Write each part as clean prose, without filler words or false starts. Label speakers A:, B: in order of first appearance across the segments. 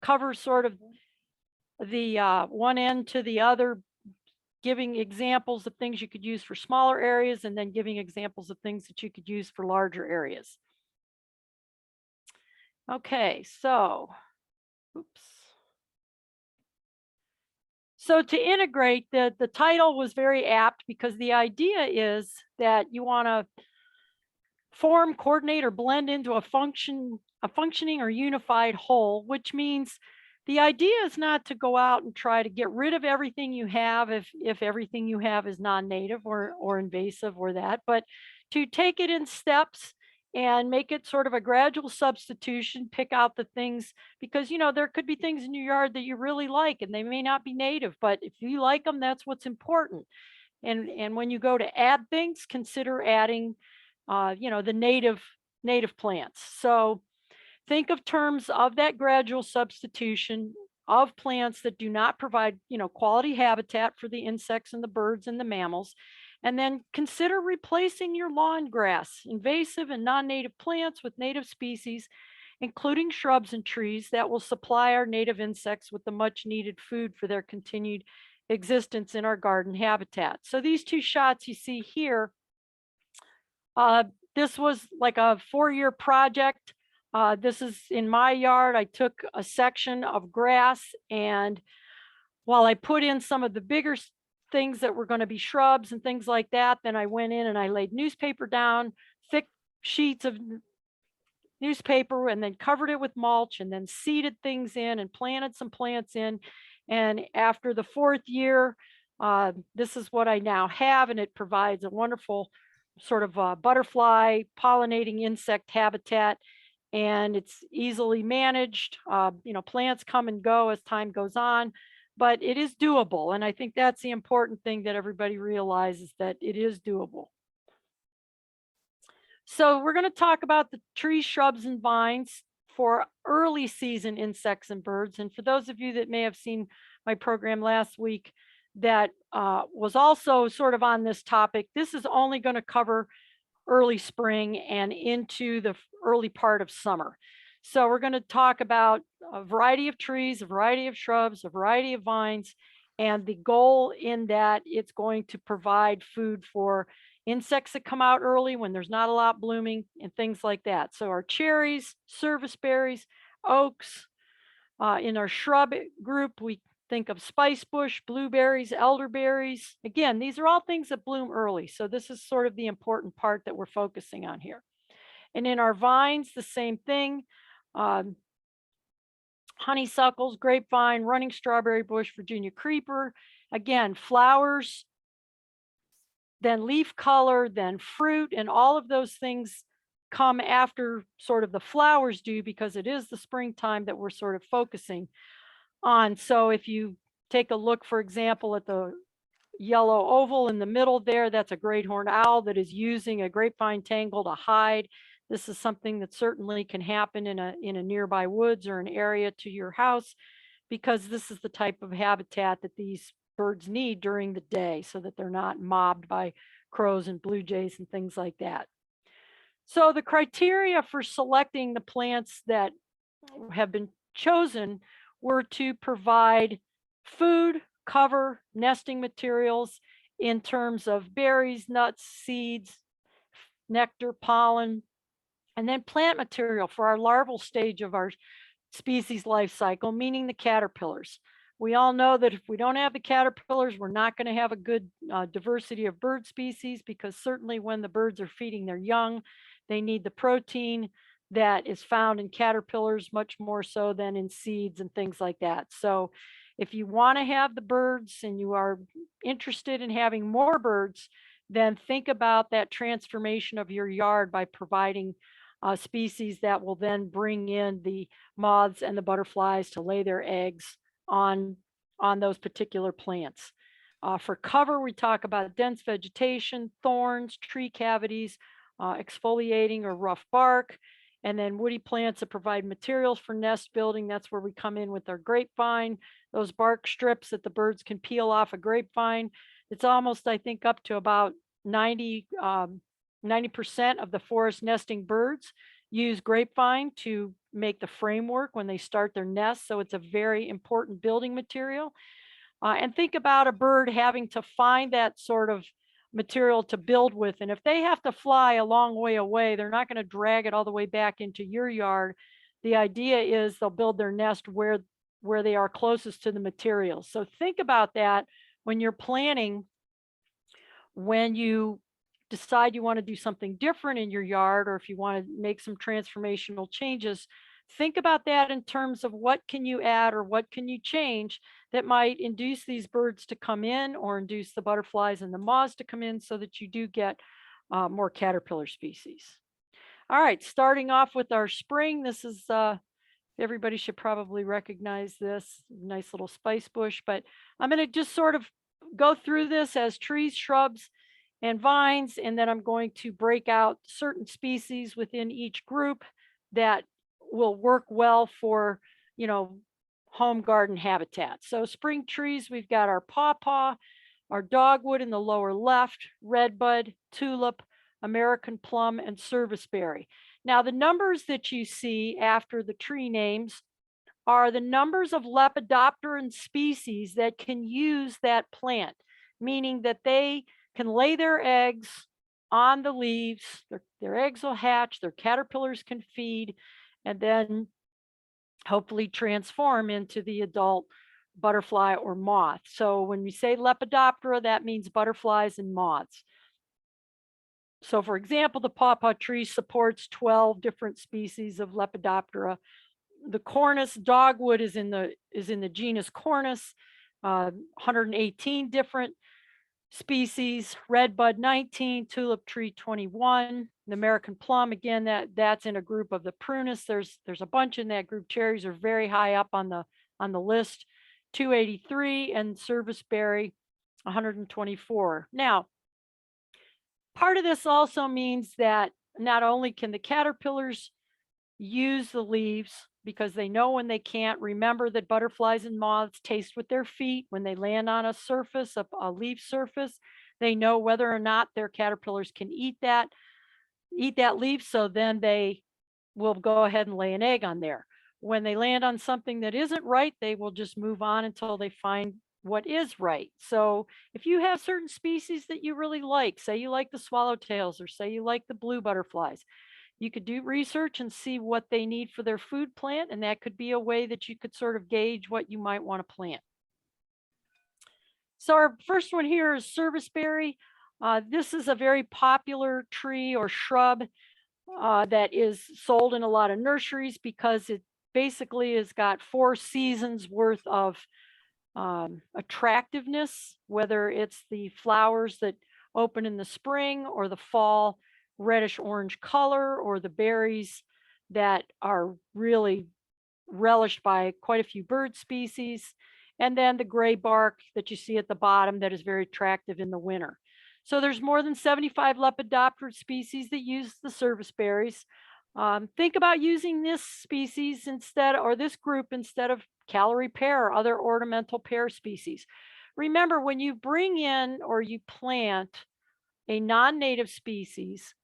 A: cover sort of the one end to the other, giving examples of things you could use for smaller areas and then giving examples of things that you could use for larger areas. Okay, so, oops. So to integrate, the title was very apt because the idea is that you want to form, coordinate, or blend into a functioning or unified whole, which means the idea is not to go out and try to get rid of everything you have if everything you have is non-native or invasive or that, but to take it in steps and make it sort of a gradual substitution, pick out the things, because there could be things in your yard that you really like and they may not be native, but if you like them, that's what's important. And when you go to add things, consider adding the native plants. So think of terms of that gradual substitution of plants that do not provide, quality habitat for the insects and the birds and the mammals. And then consider replacing your lawn grass, invasive and non-native plants with native species, including shrubs and trees that will supply our native insects with the much needed food for their continued existence in our garden habitat. So these two shots you see here, this was like a 4-year project. This is in my yard. I took a section of grass, and while I put in some of the bigger things that were going to be shrubs and things like that, then I went in and I laid newspaper down, thick sheets of newspaper, and then covered it with mulch, and then seeded things in and planted some plants in. And after the 4th year, this is what I now have, and it provides a wonderful sort of butterfly pollinating insect habitat, and it's easily managed. Plants come and go as time goes on, but it is doable. And I think that's the important thing, that everybody realizes that it is doable. So we're going to talk about the trees, shrubs, and vines for early season insects and birds. And for those of you that may have seen my program last week that was also sort of on this topic, this is only going to cover early spring and into the early part of summer. So we're going to talk about a variety of trees, a variety of shrubs, a variety of vines, and the goal in that it's going to provide food for insects that come out early when there's not a lot blooming and things like that. So our cherries, service berries, oaks. In our shrub group, we think of spice bush, blueberries, elderberries. Again, these are all things that bloom early. So this is sort of the important part that we're focusing on here. And in our vines, the same thing. Honeysuckles, grapevine, running strawberry bush, Virginia creeper. Again, flowers, then leaf color, then fruit, and all of those things come after sort of the flowers do, because it is the springtime that we're sort of focusing on. So if you take a look, for example, at the yellow oval in the middle there, that's a great horned owl that is using a grapevine tangle to hide. This is something that certainly can happen in a nearby woods or an area to your house, because this is the type of habitat that these birds need during the day so that they're not mobbed by crows and blue jays and things like that. So the criteria for selecting the plants that have been chosen were to provide food, cover, nesting materials in terms of berries, nuts, seeds, nectar, pollen, and then plant material for our larval stage of our species life cycle, meaning the caterpillars. We all know that if we don't have the caterpillars, we're not going to have a good diversity of bird species, because certainly when the birds are feeding their young, they need the protein that is found in caterpillars much more so than in seeds and things like that. So if you want to have the birds and you are interested in having more birds, then think about that transformation of your yard by providing species that will then bring in the moths and the butterflies to lay their eggs on those particular plants. For cover, we talk about dense vegetation, thorns, tree cavities, exfoliating or rough bark, and then woody plants that provide materials for nest building. That's where we come in with our grapevine, those bark strips that the birds can peel off a grapevine. It's almost, I think, up to about 90% of the forest nesting birds use grapevine to make the framework when they start their nest. So it's a very important building material. And think about a bird having to find that sort of material to build with. And if they have to fly a long way away, they're not going to drag it all the way back into your yard. The idea is they'll build their nest where they are closest to the materials. So think about that when you're planning, when you decide you want to do something different in your yard, or if you want to make some transformational changes, think about that in terms of what can you add or what can you change that might induce these birds to come in or induce the butterflies and the moths to come in so that you do get more caterpillar species. All right, starting off with our spring, this is everybody should probably recognize this nice little spice bush, but I'm going to just sort of go through this as trees, shrubs, and vines, and then I'm going to break out certain species within each group that will work well for, you know, home garden habitat. So spring trees, we've got our pawpaw, our dogwood in the lower left, redbud, tulip, American plum, and serviceberry. Now, the numbers that you see after the tree names are the numbers of lepidopteran species that can use that plant, meaning that they can lay their eggs on the leaves. Their eggs will hatch, their caterpillars can feed, and then hopefully transform into the adult butterfly or moth. So when we say Lepidoptera, that means butterflies and moths. So for example, the pawpaw tree supports 12 different species of Lepidoptera. The Cornus dogwood is in the genus Cornus, 118 different species, redbud 19, tulip tree 21, the American plum, again, that's in a group of the prunus. There's a bunch in that group. Cherries are very high up on the list, 283, and serviceberry 124. Now, part of this also means that not only can the caterpillars use the leaves because they know when they can't. Remember that butterflies and moths taste with their feet when they land on a surface, a leaf surface. They know whether or not their caterpillars can eat that leaf. So then they will go ahead and lay an egg on there. When they land on something that isn't right, they will just move on until they find what is right. So if you have certain species that you really like, say you like the swallowtails or say you like the blue butterflies, you could do research and see what they need for their food plant, and that could be a way that you could sort of gauge what you might want to plant. So our first one here is serviceberry. This is a very popular tree or shrub that is sold in a lot of nurseries because it basically has got 4 seasons worth of attractiveness, whether it's the flowers that open in the spring or the fall, reddish orange color, or the berries that are really relished by quite a few bird species, and then the gray bark that you see at the bottom that is very attractive in the winter. So there's more than 75 Lepidoptera species that use the serviceberries. Think about using this species instead, or this group instead of calorie pear or other ornamental pear species. Remember, when you bring in or you plant a non-native species,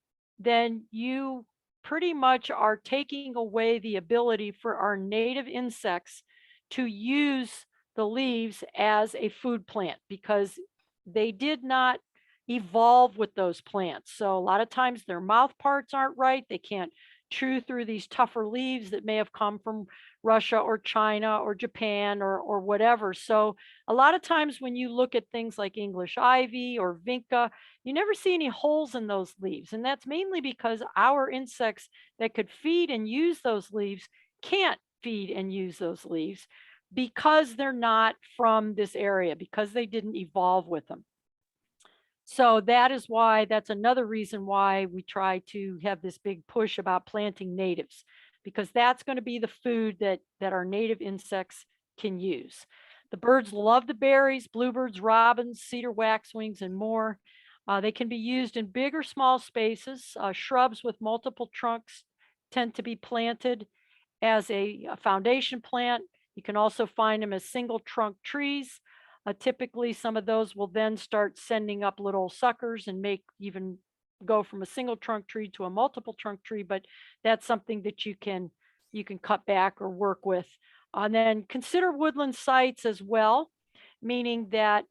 A: then you pretty much are taking away the ability for our native insects to use the leaves as a food plant because they did not evolve with those plants. So a lot of times their mouth parts aren't right. They can't chew through these tougher leaves that may have come from Russia or China or Japan or whatever. So a lot of times when you look at things like English ivy or vinca, you never see any holes in those leaves. And that's mainly because our insects that could feed and use those leaves can't feed and use those leaves because they're not from this area, because they didn't evolve with them. So that is why, that's another reason why we try to have this big push about planting natives, because that's going to be the food that our native insects can use. The birds love the berries, bluebirds, robins, cedar waxwings, and more. They can be used in big or small spaces. Shrubs with multiple trunks tend to be planted as a foundation plant. You can also find them as single trunk trees. Typically, some of those will then start sending up little suckers and make even go from a single trunk tree to a multiple trunk tree, but that's something that you can cut back or work with. And then consider woodland sites as well, meaning that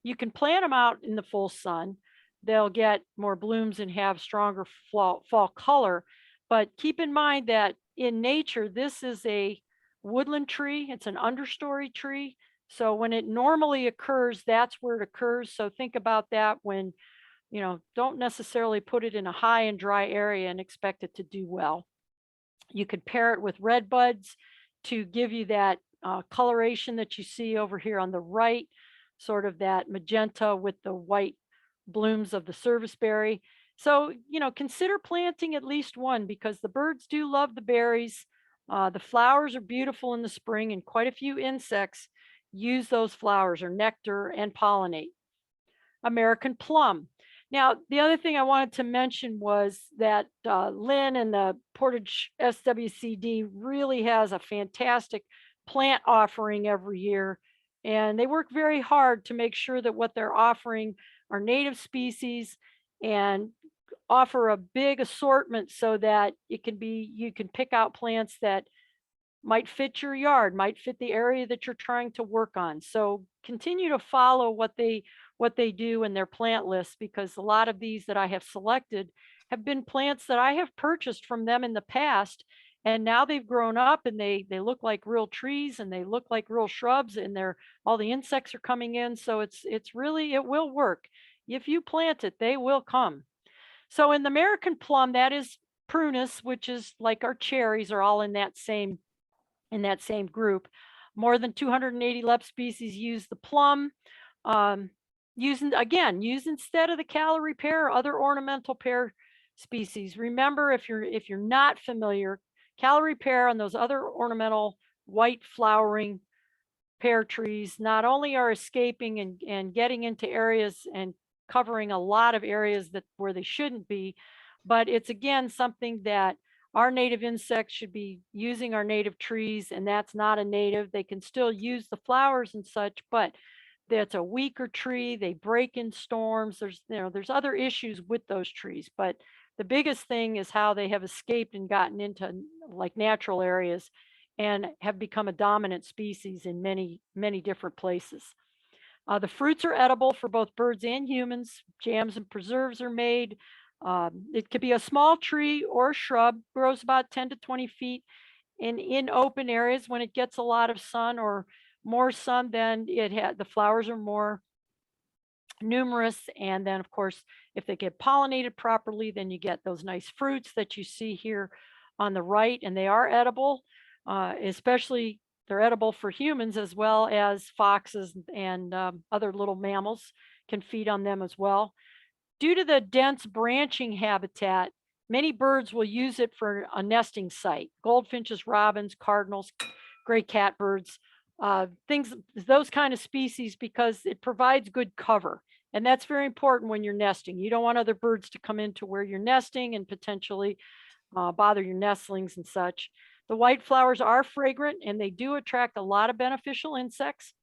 A: you can plant them out in the full sun. They'll get more blooms and have stronger fall color. But keep in mind that in nature, this is a woodland tree. It's an understory tree. So when it normally occurs, that's where it occurs. So think about that when, don't necessarily put it in a high and dry area and expect it to do well. You could pair it with red buds to give you that coloration that you see over here on the right, sort of that magenta with the white blooms of the serviceberry. So, consider planting at least one because the birds do love the berries. The flowers are beautiful in the spring, and quite a few insects use those flowers or nectar and pollinate. American plum. Now, the other thing I wanted to mention was that Lynn and the Portage SWCD really has a fantastic plant offering every year. And they work very hard to make sure that what they're offering are native species and offer a big assortment so that you can pick out plants that might fit your yard, might fit the area that you're trying to work on. So continue to follow what they do in their plant lists because a lot of these that I have selected have been plants that I have purchased from them in the past and now they've grown up and they look like real trees and they look like real shrubs and they're all the insects are coming in, so it's really it will work. If you plant it, they will come. So in the American plum, that is prunus, which is like our cherries are all in that same group. More than 280 lep species use the plum. Um, use instead of the calorie pear or other ornamental pear species. Remember, if you're not familiar, calorie pear and those other ornamental white flowering pear trees not only are escaping and getting into areas and covering a lot of areas that where they shouldn't be, but it's again something that our native insects should be using our native trees, and that's not a native. They can still use the flowers and such, but that's a weaker tree. They break in storms. There's other issues with those trees, but the biggest thing is how they have escaped and gotten into like natural areas and have become a dominant species in many, many different places. The fruits are edible for both birds and humans. Jams and preserves are made. It could be a small tree or shrub, grows about 10 to 20 feet in open areas. When it gets a lot of sun or more sun, then the flowers are more numerous. And then, of course, if they get pollinated properly, then you get those nice fruits that you see here on the right, and they are edible, especially they're edible for humans as well as foxes and other little mammals can feed on them as well. Due to the dense branching habitat, many birds will use it for a nesting site. Goldfinches, robins, cardinals, gray catbirds, things, those kind of species, because it provides good cover. And that's very important when you're nesting. You don't want other birds to come into where you're nesting and potentially bother your nestlings and such. The white flowers are fragrant and they do attract a lot of beneficial insects.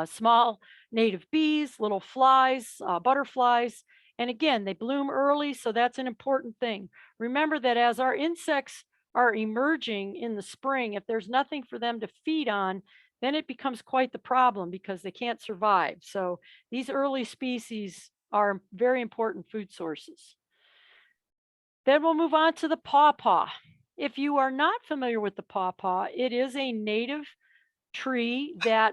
A: Small native bees, little flies, butterflies. And again, they bloom early, so that's an important thing. Remember that as our insects are emerging in the spring, if there's nothing for them to feed on, then it becomes quite the problem because they can't survive. So these early species are very important food sources. Then we'll move on to the pawpaw. If you are not familiar with the pawpaw, it is a native tree that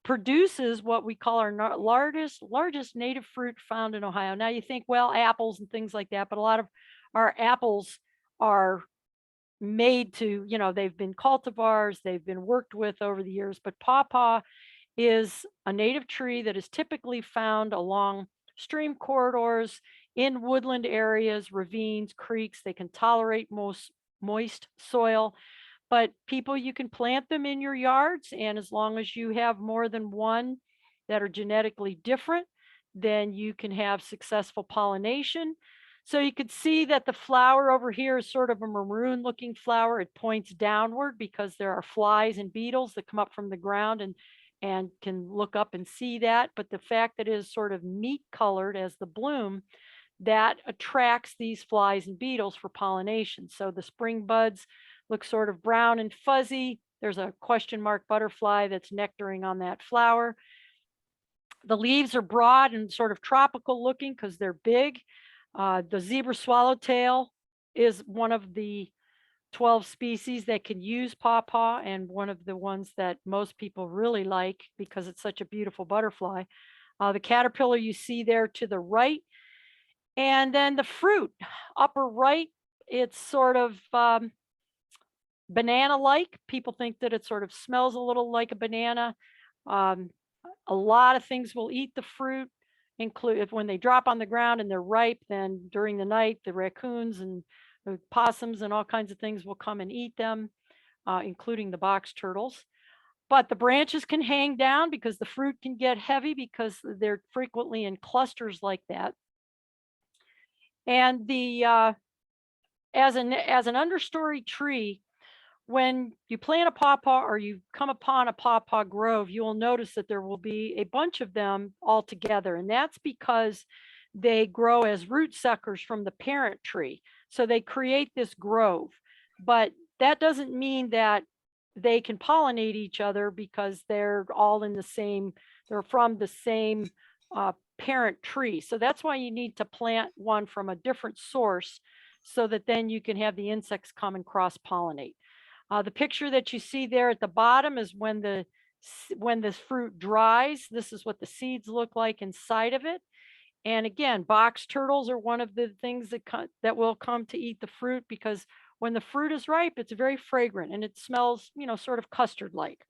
A: produces what we call our largest native fruit found in Ohio. Now you think, well, apples and things like that, but a lot of our apples are made to, they've been cultivars, they've been worked with over the years, but pawpaw is a native tree that is typically found along stream corridors, in woodland areas, ravines, creeks. They can tolerate most moist soil. But people, you can plant them in your yards, and as long as you have more than one that are genetically different, then you can have successful pollination. So you could see that the flower over here is sort of a maroon looking flower. It points downward because there are flies and beetles that come up from the ground and and can look up and see that. But the fact that it is sort of meat colored as the bloom, that attracts these flies and beetles for pollination. So the spring buds look sort of brown and fuzzy. There's a question mark butterfly that's nectaring on that flower. The leaves are broad and sort of tropical looking because they're big. The zebra swallowtail is one of the 12 species that can use pawpaw, and one of the ones that most people really like because it's such a beautiful butterfly. The caterpillar you see there to the right, and then the fruit, upper right, it's sort of banana-like. People think that it sort of smells a little like a banana. Um, a lot of things will eat the fruit, include if when they drop on the ground and they're ripe, then during the night, the raccoons and the possums and all kinds of things will come and eat them, including the box turtles. But the branches can hang down because the fruit can get heavy because they're frequently in clusters like that. And the as an understory tree, when you plant a pawpaw or you come upon a pawpaw grove, you will notice that there will be a bunch of them all together. And that's because they grow as root suckers from the parent tree. So they create this grove. But that doesn't mean that they can pollinate each other because they're all in the same, they're from the same parent tree. So that's why you need to plant one from a different source so that then you can have the insects come and cross pollinate. The picture that you see there at the bottom is when the fruit dries. This is what the seeds look like inside of it. And again, box turtles are one of the things that will come to eat the fruit because when the fruit is ripe, it's very fragrant and it smells, sort of custard-like.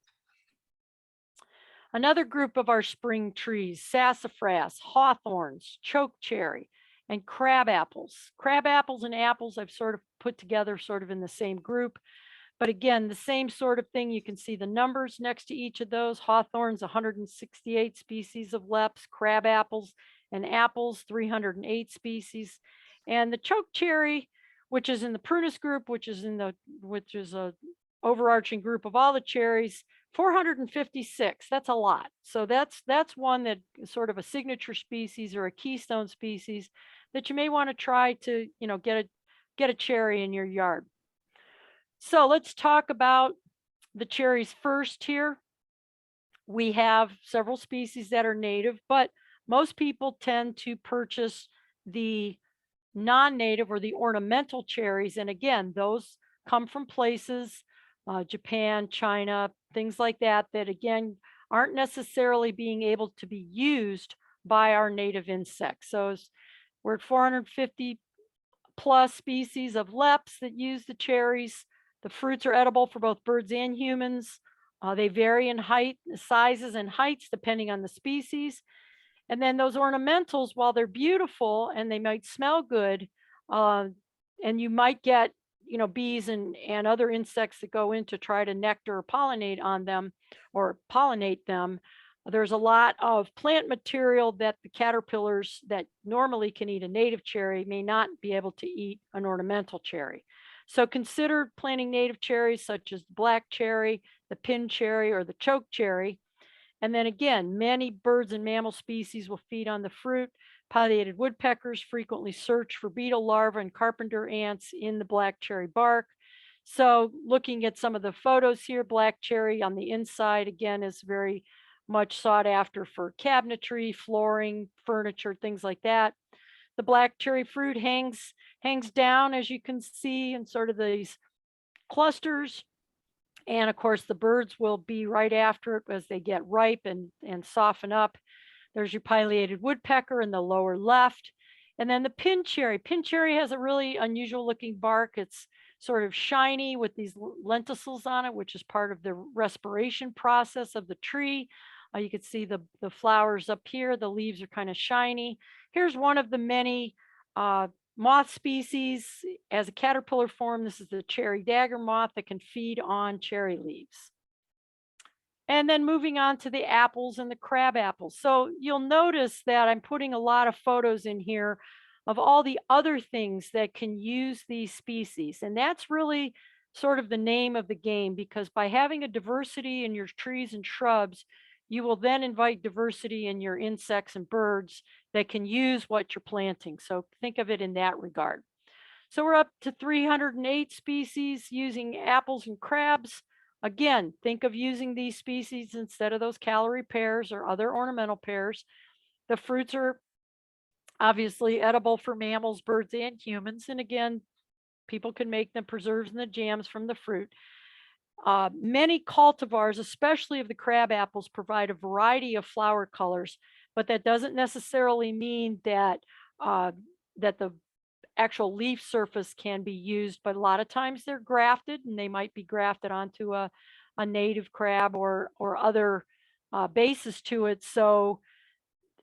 A: Another group of our spring trees, sassafras, hawthorns, chokecherry, and crab apples. Crab apples and apples I've sort of put together sort of in the same group. But again, the same sort of thing. You can see the numbers next to each of those. Hawthorns, 168 species of leps, crab apples and apples, 308 species. And the chokecherry, which is in the prunus group, which is a overarching group of all the cherries, 456. That's a lot. So that's one that is sort of a signature species or a keystone species that you may want to try to, get a cherry in your yard. So let's talk about the cherries first here. We have several species that are native, but most people tend to purchase the non-native or the ornamental cherries. And again, those come from places, Japan, China, things like that, that again, aren't necessarily being able to be used by our native insects. So we're at 450 plus species of leps that use the cherries. The fruits are edible for both birds and humans. They vary in height, sizes, and heights depending on the species. And then those ornamentals, while they're beautiful and they might smell good, uh, and you might get, bees and other insects that go in to try to nectar or pollinate on them or pollinate them. There's a lot of plant material that the caterpillars that normally can eat a native cherry may not be able to eat an ornamental cherry. So consider planting native cherries such as the black cherry, the pin cherry, or the choke cherry. And then again, many birds and mammal species will feed on the fruit. Pileated woodpeckers frequently search for beetle larvae and carpenter ants in the black cherry bark. So looking at some of the photos here, black cherry on the inside, again, is very much sought after for cabinetry, flooring, furniture, things like that. The black cherry fruit hangs down, as you can see, in sort of these clusters. And of course, the birds will be right after it as they get ripe and soften up. There's your pileated woodpecker in the lower left. And then the pin cherry. Pin cherry has a really unusual looking bark. It's sort of shiny with these lenticels on it, which is part of the respiration process of the tree. You can see the flowers up here. The leaves are kind of shiny. Here's one of the many moth species. As a caterpillar form, this is the cherry dagger moth that can feed on cherry leaves. And then moving on to the apples and the crab apples. So you'll notice that I'm putting a lot of photos in here of all the other things that can use these species. And that's really sort of the name of the game, because by having a diversity in your trees and shrubs, you will then invite diversity in your insects and birds that can use what you're planting. So think of it in that regard. So we're up to 308 species using apples and crabs. Again, think of using these species instead of those calorie pears or other ornamental pears. The fruits are obviously edible for mammals, birds, and humans. And again, people can make them preserves and the jams from the fruit. Many cultivars, especially of the crab apples, provide a variety of flower colors, but that doesn't necessarily mean that that the actual leaf surface can be used. But a lot of times they're grafted, and they might be grafted onto a native crab or other bases to it. So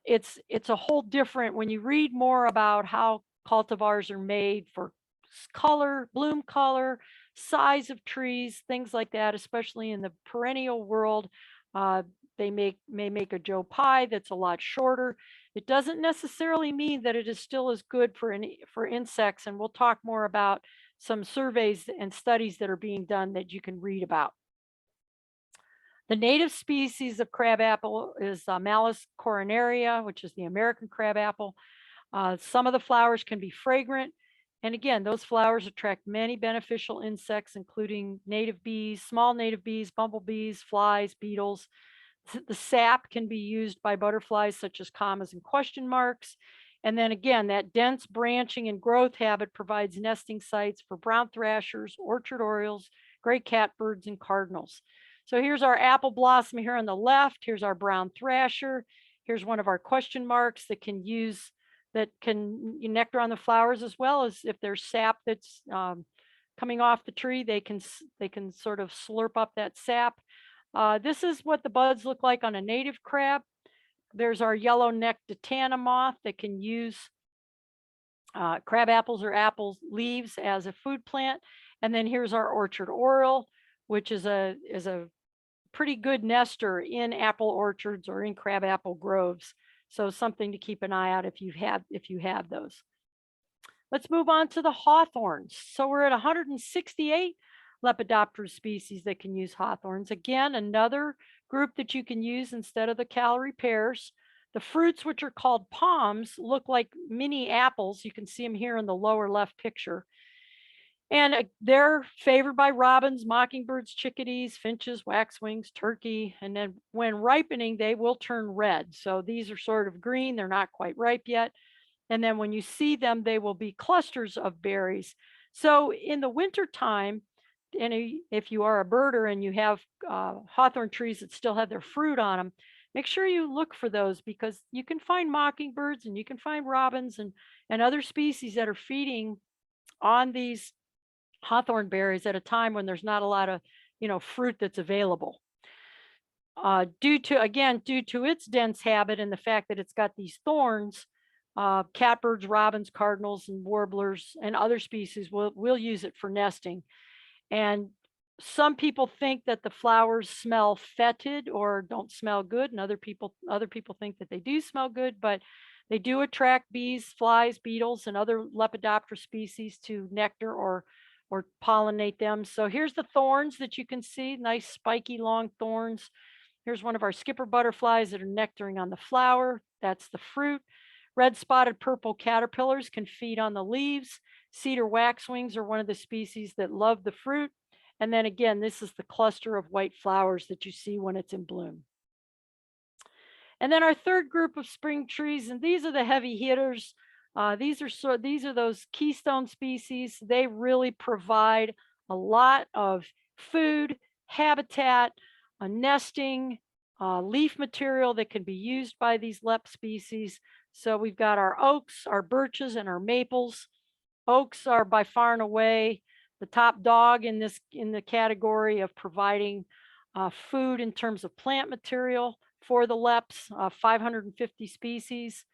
A: it's a whole different when you read more about how cultivars are made for color, bloom color, size of trees, things like that, especially in the perennial world. Uh, they may make a Joe pie that's a lot shorter. It doesn't necessarily mean that it is still as good for insects, and we'll talk more about some surveys and studies that are being done that you can read about. The native species of crabapple is Malus coronaria, which is the American crabapple. Some of the flowers can be fragrant. And again, those flowers attract many beneficial insects, including native bees, small native bees, bumblebees, flies, beetles. The sap can be used by butterflies such as commas and question marks. And then again, that dense branching and growth habit provides nesting sites for brown thrashers, orchard orioles, gray catbirds, and cardinals. So here's our apple blossom here on the left. Here's our brown thrasher. Here's one of our question marks that can nectar on the flowers, as well as if there's sap that's coming off the tree, they can sort of slurp up that sap. This is what the buds look like on a native crab. There's our yellow-necked Datana moth that can use crab apples or apple leaves as a food plant. And then here's our orchard oriole, which is a pretty good nester in apple orchards or in crab apple groves. So something to keep an eye out if you have those. Let's move on to the hawthorns. So we're at 168 Lepidoptera species that can use hawthorns. Again, another group that you can use instead of the calorie pears. The fruits, which are called palms, look like mini apples. You can see them here in the lower left picture. And they're favored by robins, mockingbirds, chickadees, finches, waxwings, turkey. And then when ripening, they will turn red. So these are sort of green. They're not quite ripe yet. And then when you see them, they will be clusters of berries. So in the winter time, and if you are a birder and you have hawthorn trees that still have their fruit on them, make sure you look for those, because you can find mockingbirds and you can find robins and other species that are feeding on these hawthorn berries at a time when there's not a lot of fruit that's available. Due to its dense habit and the fact that it's got these thorns, catbirds, robins, cardinals, and warblers and other species will use it for nesting. And some people think that the flowers smell fetid or don't smell good, and other people think that they do smell good, but they do attract bees, flies, beetles, and other Lepidoptera species to nectar or pollinate them. So here's the thorns that you can see, nice spiky long thorns. Here's one of our skipper butterflies that are nectaring on the flower. That's the fruit. Red spotted purple caterpillars can feed on the leaves. Cedar waxwings are one of the species that love the fruit. And then again, this is the cluster of white flowers that you see when it's in bloom. And then our third group of spring trees, and these are the heavy hitters. These are those keystone species. They really provide a lot of food, habitat, nesting, leaf material that can be used by these LEP species. So we've got our oaks, our birches, and our maples. Oaks are by far and away the top dog in the category of providing food in terms of plant material for the LEPs, 550 species.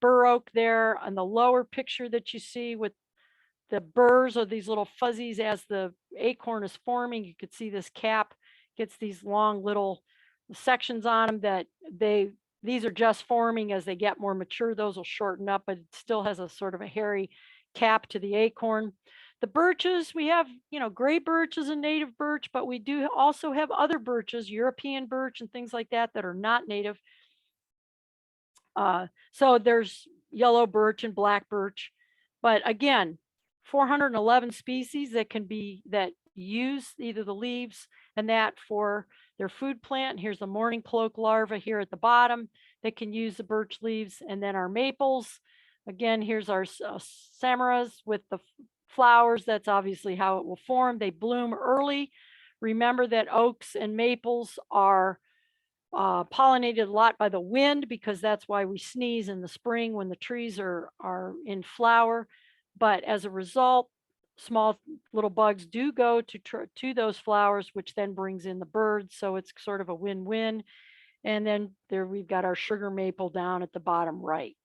A: Bur oak there on the lower picture that you see with the burrs, or these little fuzzies as the acorn is forming. You could see this cap gets these long little sections on them that these are just forming. As they get more mature, those will shorten up, but it still has a sort of a hairy cap to the acorn. The birches, we have, gray birch is a native birch, but we do also have other birches, European birch and things like that, that are not native. So there's yellow birch and black birch. But again, 411 species that use either the leaves and that for their food plant. Here's the morning cloak larva here at the bottom that can use the birch leaves. And then our maples. Again, here's our samaras with the flowers. That's obviously how it will form. They bloom early. Remember that oaks and maples are pollinated a lot by the wind, because that's why we sneeze in the spring when the trees are in flower. But as a result, small little bugs do go to those flowers, which then brings in the birds. So it's sort of a win-win. And then there we've got our sugar maple down at the bottom right.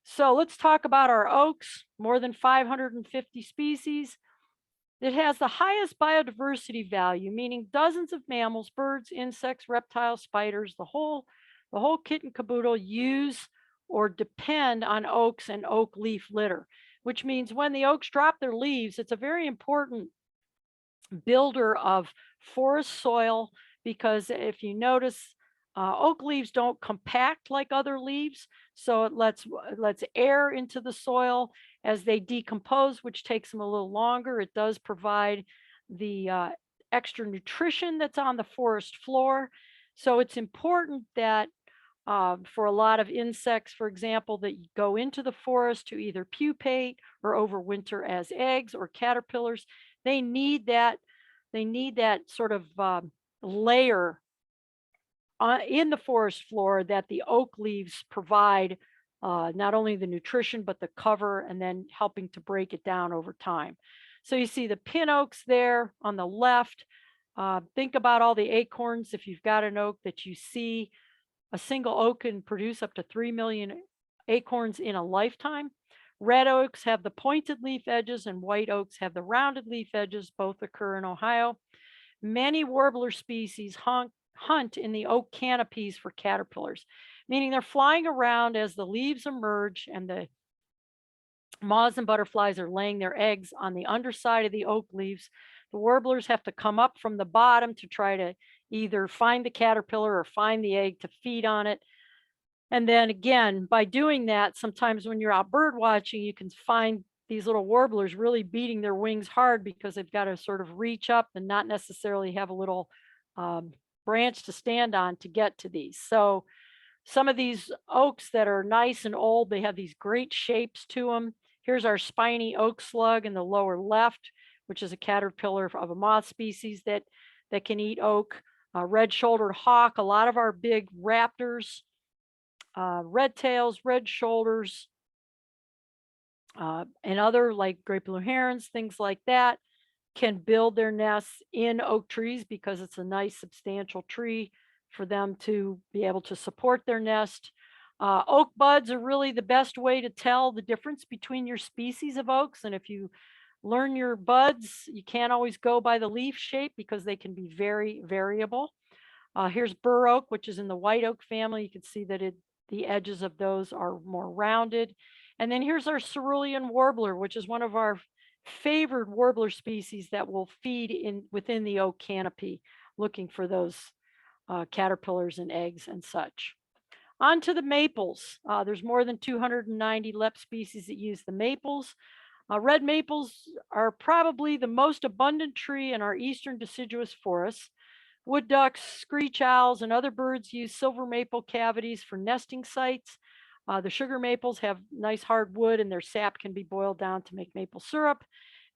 A: So let's talk about our oaks. More than 550 species. It has the highest biodiversity value, meaning dozens of mammals, birds, insects, reptiles, spiders, the whole kit and caboodle use or depend on oaks and oak leaf litter, which means when the oaks drop their leaves, it's a very important builder of forest soil, because if you notice, oak leaves don't compact like other leaves, so it lets air into the soil as they decompose, which takes them a little longer. It does provide the extra nutrition that's on the forest floor. So it's important that for a lot of insects, for example, that go into the forest to either pupate or overwinter as eggs, or caterpillars, they need that. They need that sort of layer in the forest floor that the oak leaves provide, not only the nutrition, but the cover, and then helping to break it down over time. So you see the pin oaks there on the left. Think about all the acorns. If you've got an oak that you see, a single oak can produce up to 3 million acorns in a lifetime. Red oaks have the pointed leaf edges, and white oaks have the rounded leaf edges. Both occur in Ohio. Many warbler species hunt in the oak canopies for caterpillars, meaning they're flying around as the leaves emerge, and the moths and butterflies are laying their eggs on the underside of the oak leaves. The warblers have to come up from the bottom to try to either find the caterpillar or find the egg to feed on it. And then again, by doing that, sometimes when you're out bird watching, you can find these little warblers really beating their wings hard, because they've got to sort of reach up and not necessarily have a little branch to stand on to get to these. So some of these oaks that are nice and old, they have these great shapes to them. Here's our spiny oak slug in the lower left, which is a caterpillar of a moth species that can eat oak. Red-shouldered hawk, a lot of our big raptors, red tails, red shoulders, and other like great blue herons, things like that, can build their nests in oak trees, because it's a nice substantial tree for them to be able to support their nest. Oak buds are really the best way to tell the difference between your species of oaks. And if you learn your buds, you can't always go by the leaf shape, because they can be very variable. Here's bur oak, which is in the white oak family. You can see that the edges of those are more rounded. And then here's our cerulean warbler, which is one of our favored warbler species that will feed within the oak canopy, looking for those caterpillars and eggs and such. On to the maples. There's more than 290 lep species that use the maples. Red maples are probably the most abundant tree in our eastern deciduous forests. Wood ducks, screech owls, and other birds use silver maple cavities for nesting sites. The sugar maples have nice hard wood, and their sap can be boiled down to make maple syrup.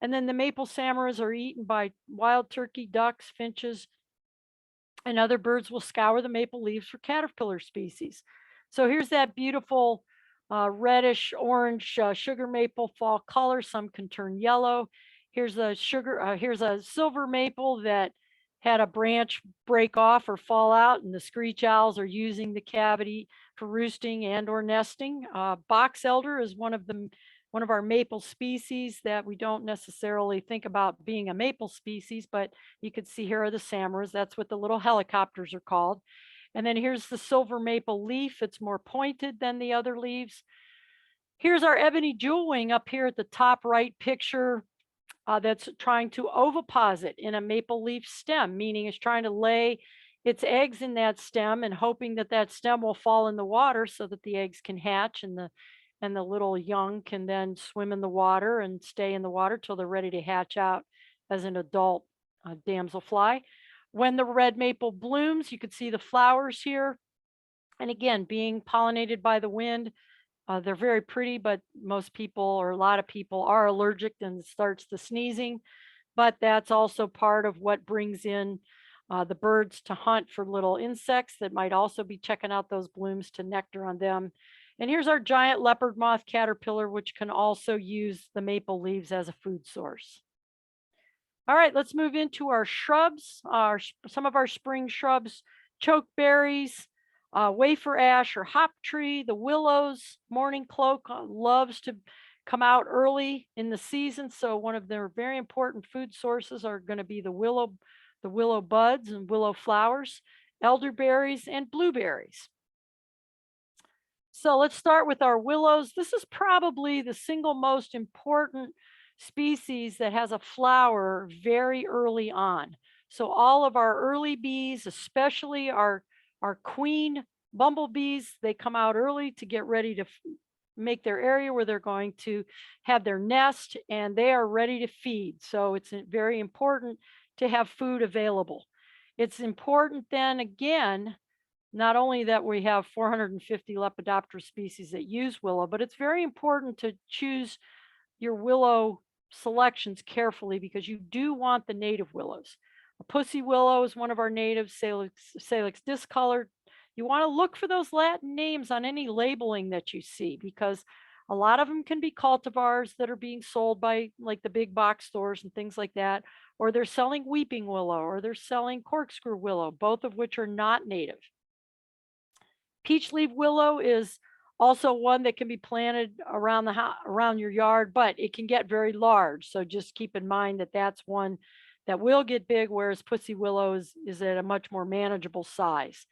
A: And then the maple samaras are eaten by wild turkey, ducks, finches, and other birds will scour the maple leaves for caterpillar species. So here's that beautiful reddish orange sugar maple fall color. Some can turn yellow. Here's a silver maple that had a branch break off or fall out, and the screech owls are using the cavity for roosting and or nesting. Box elder is one of our maple species that we don't necessarily think about being a maple species, but you can see here are the samaras. That's what the little helicopters are called. And then here's the silver maple leaf. It's more pointed than the other leaves. Here's our ebony jewelwing up here at the top right picture. that's trying to oviposit in a maple leaf stem, meaning it's trying to lay its eggs in that stem and hoping that that stem will fall in the water so that the eggs can hatch and the little young can then swim in the water and stay in the water till they're ready to hatch out as an adult damselfly. When the red maple blooms, you can see the flowers here. And again, being pollinated by the wind, they're very pretty, but most people or a lot of people are allergic and it starts the sneezing. But that's also part of what brings in the birds to hunt for little insects that might also be checking out those blooms to nectar on them. And here's our giant leopard moth caterpillar, which can also use the maple leaves as a food source. All right, let's move into our shrubs. Some of our spring shrubs: chokeberries, wafer ash or hop tree, the willows. Morning cloak loves to come out early in the season, so one of their very important food sources are going to be the willow buds and willow flowers, elderberries, and blueberries. So let's start with our willows. This is probably the single most important species that has a flower very early on. So all of our early bees, especially our queen bumblebees, they come out early to get ready to make their area where they're going to have their nest, and they are ready to feed. So it's very important to have food available. It's important then again not only that we have 450 Lepidoptera species that use willow, but it's very important to choose your willow selections carefully because you do want the native willows. A pussy willow is one of our natives, Salix discolored. You want to look for those Latin names on any labeling that you see because a lot of them can be cultivars that are being sold by like the big box stores and things like that, or they're selling weeping willow or they're selling corkscrew willow, both of which are not native. Peach leaf willow is also one that can be planted around around your yard, but it can get very large. So just keep in mind that that's one that will get big, whereas pussy willow is at a much more manageable size.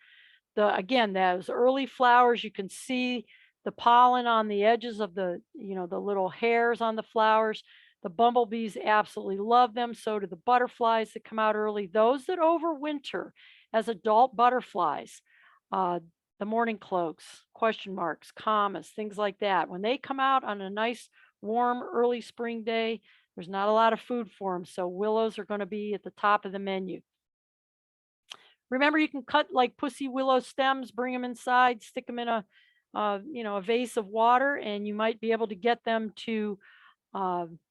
A: Again, those early flowers, you can see the pollen on the edges of the little hairs on the flowers. The bumblebees absolutely love them. So do the butterflies that come out early. Those that overwinter as adult butterflies, uh, the morning cloaks, question marks, commas, things like that. When they come out on a nice, warm, early spring day, there's not a lot of food for them. So willows are going to be at the top of the menu. Remember, you can cut like pussy willow stems, bring them inside, stick them in a vase of water, and you might be able to get them to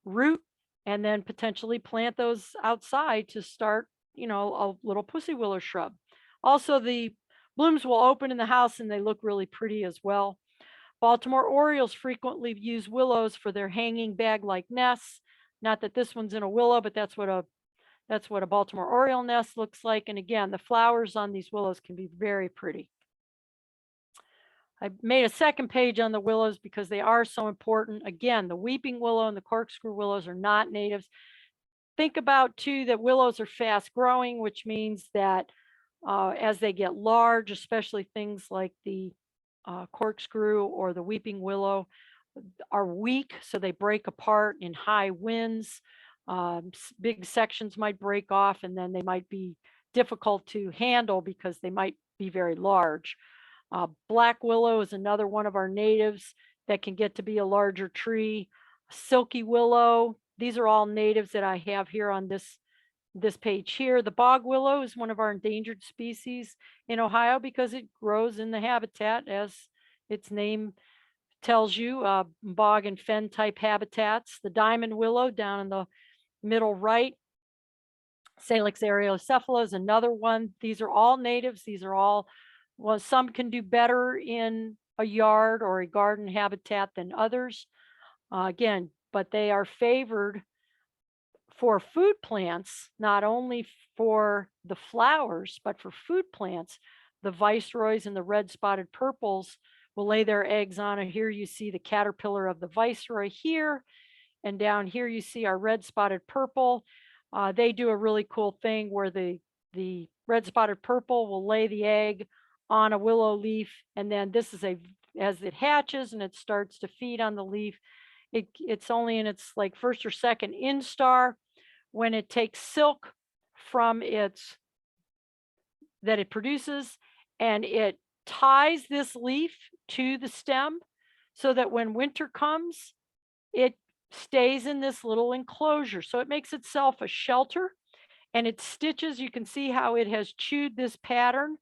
A: root and then potentially plant those outside to start, a little pussy willow shrub. Also, the blooms will open in the house and they look really pretty as well. Baltimore Orioles frequently use willows for their hanging bag-like nests. Not that this one's in a willow, but that's what a Baltimore Oriole nest looks like. And again, the flowers on these willows can be very pretty. I made a second page on the willows because they are so important. Again, the weeping willow and the corkscrew willows are not natives. Think about too that willows are fast growing, which means that as they get large, especially things like the corkscrew or the weeping willow, are weak, so they break apart in high winds. Big sections might break off, and then they might be difficult to handle because they might be very large. Black willow is another one of our natives that can get to be a larger tree. Silky willow, these are all natives that I have here on this page here. The bog willow is one of our endangered species in Ohio because it grows in the habitat, as its name tells you, bog and fen type habitats. The diamond willow down in the middle right, Salix areocephala is another one. These are all natives. These are all, well, some can do better in a yard or a garden habitat than others. Again, but they are favored for food plants, not only for the flowers, but for food plants. The viceroys and the red spotted purples will lay their eggs on it. Here you see the caterpillar of the viceroy here. And down here you see our red spotted purple. They do a really cool thing where the red spotted purple will lay the egg on a willow leaf. And then this is as it hatches and it starts to feed on the leaf, It's only in its like first or second instar when it takes silk from its that it produces, and it ties this leaf to the stem so that when winter comes, it stays in this little enclosure. So it makes itself a shelter, and it stitches. You can see how it has chewed this pattern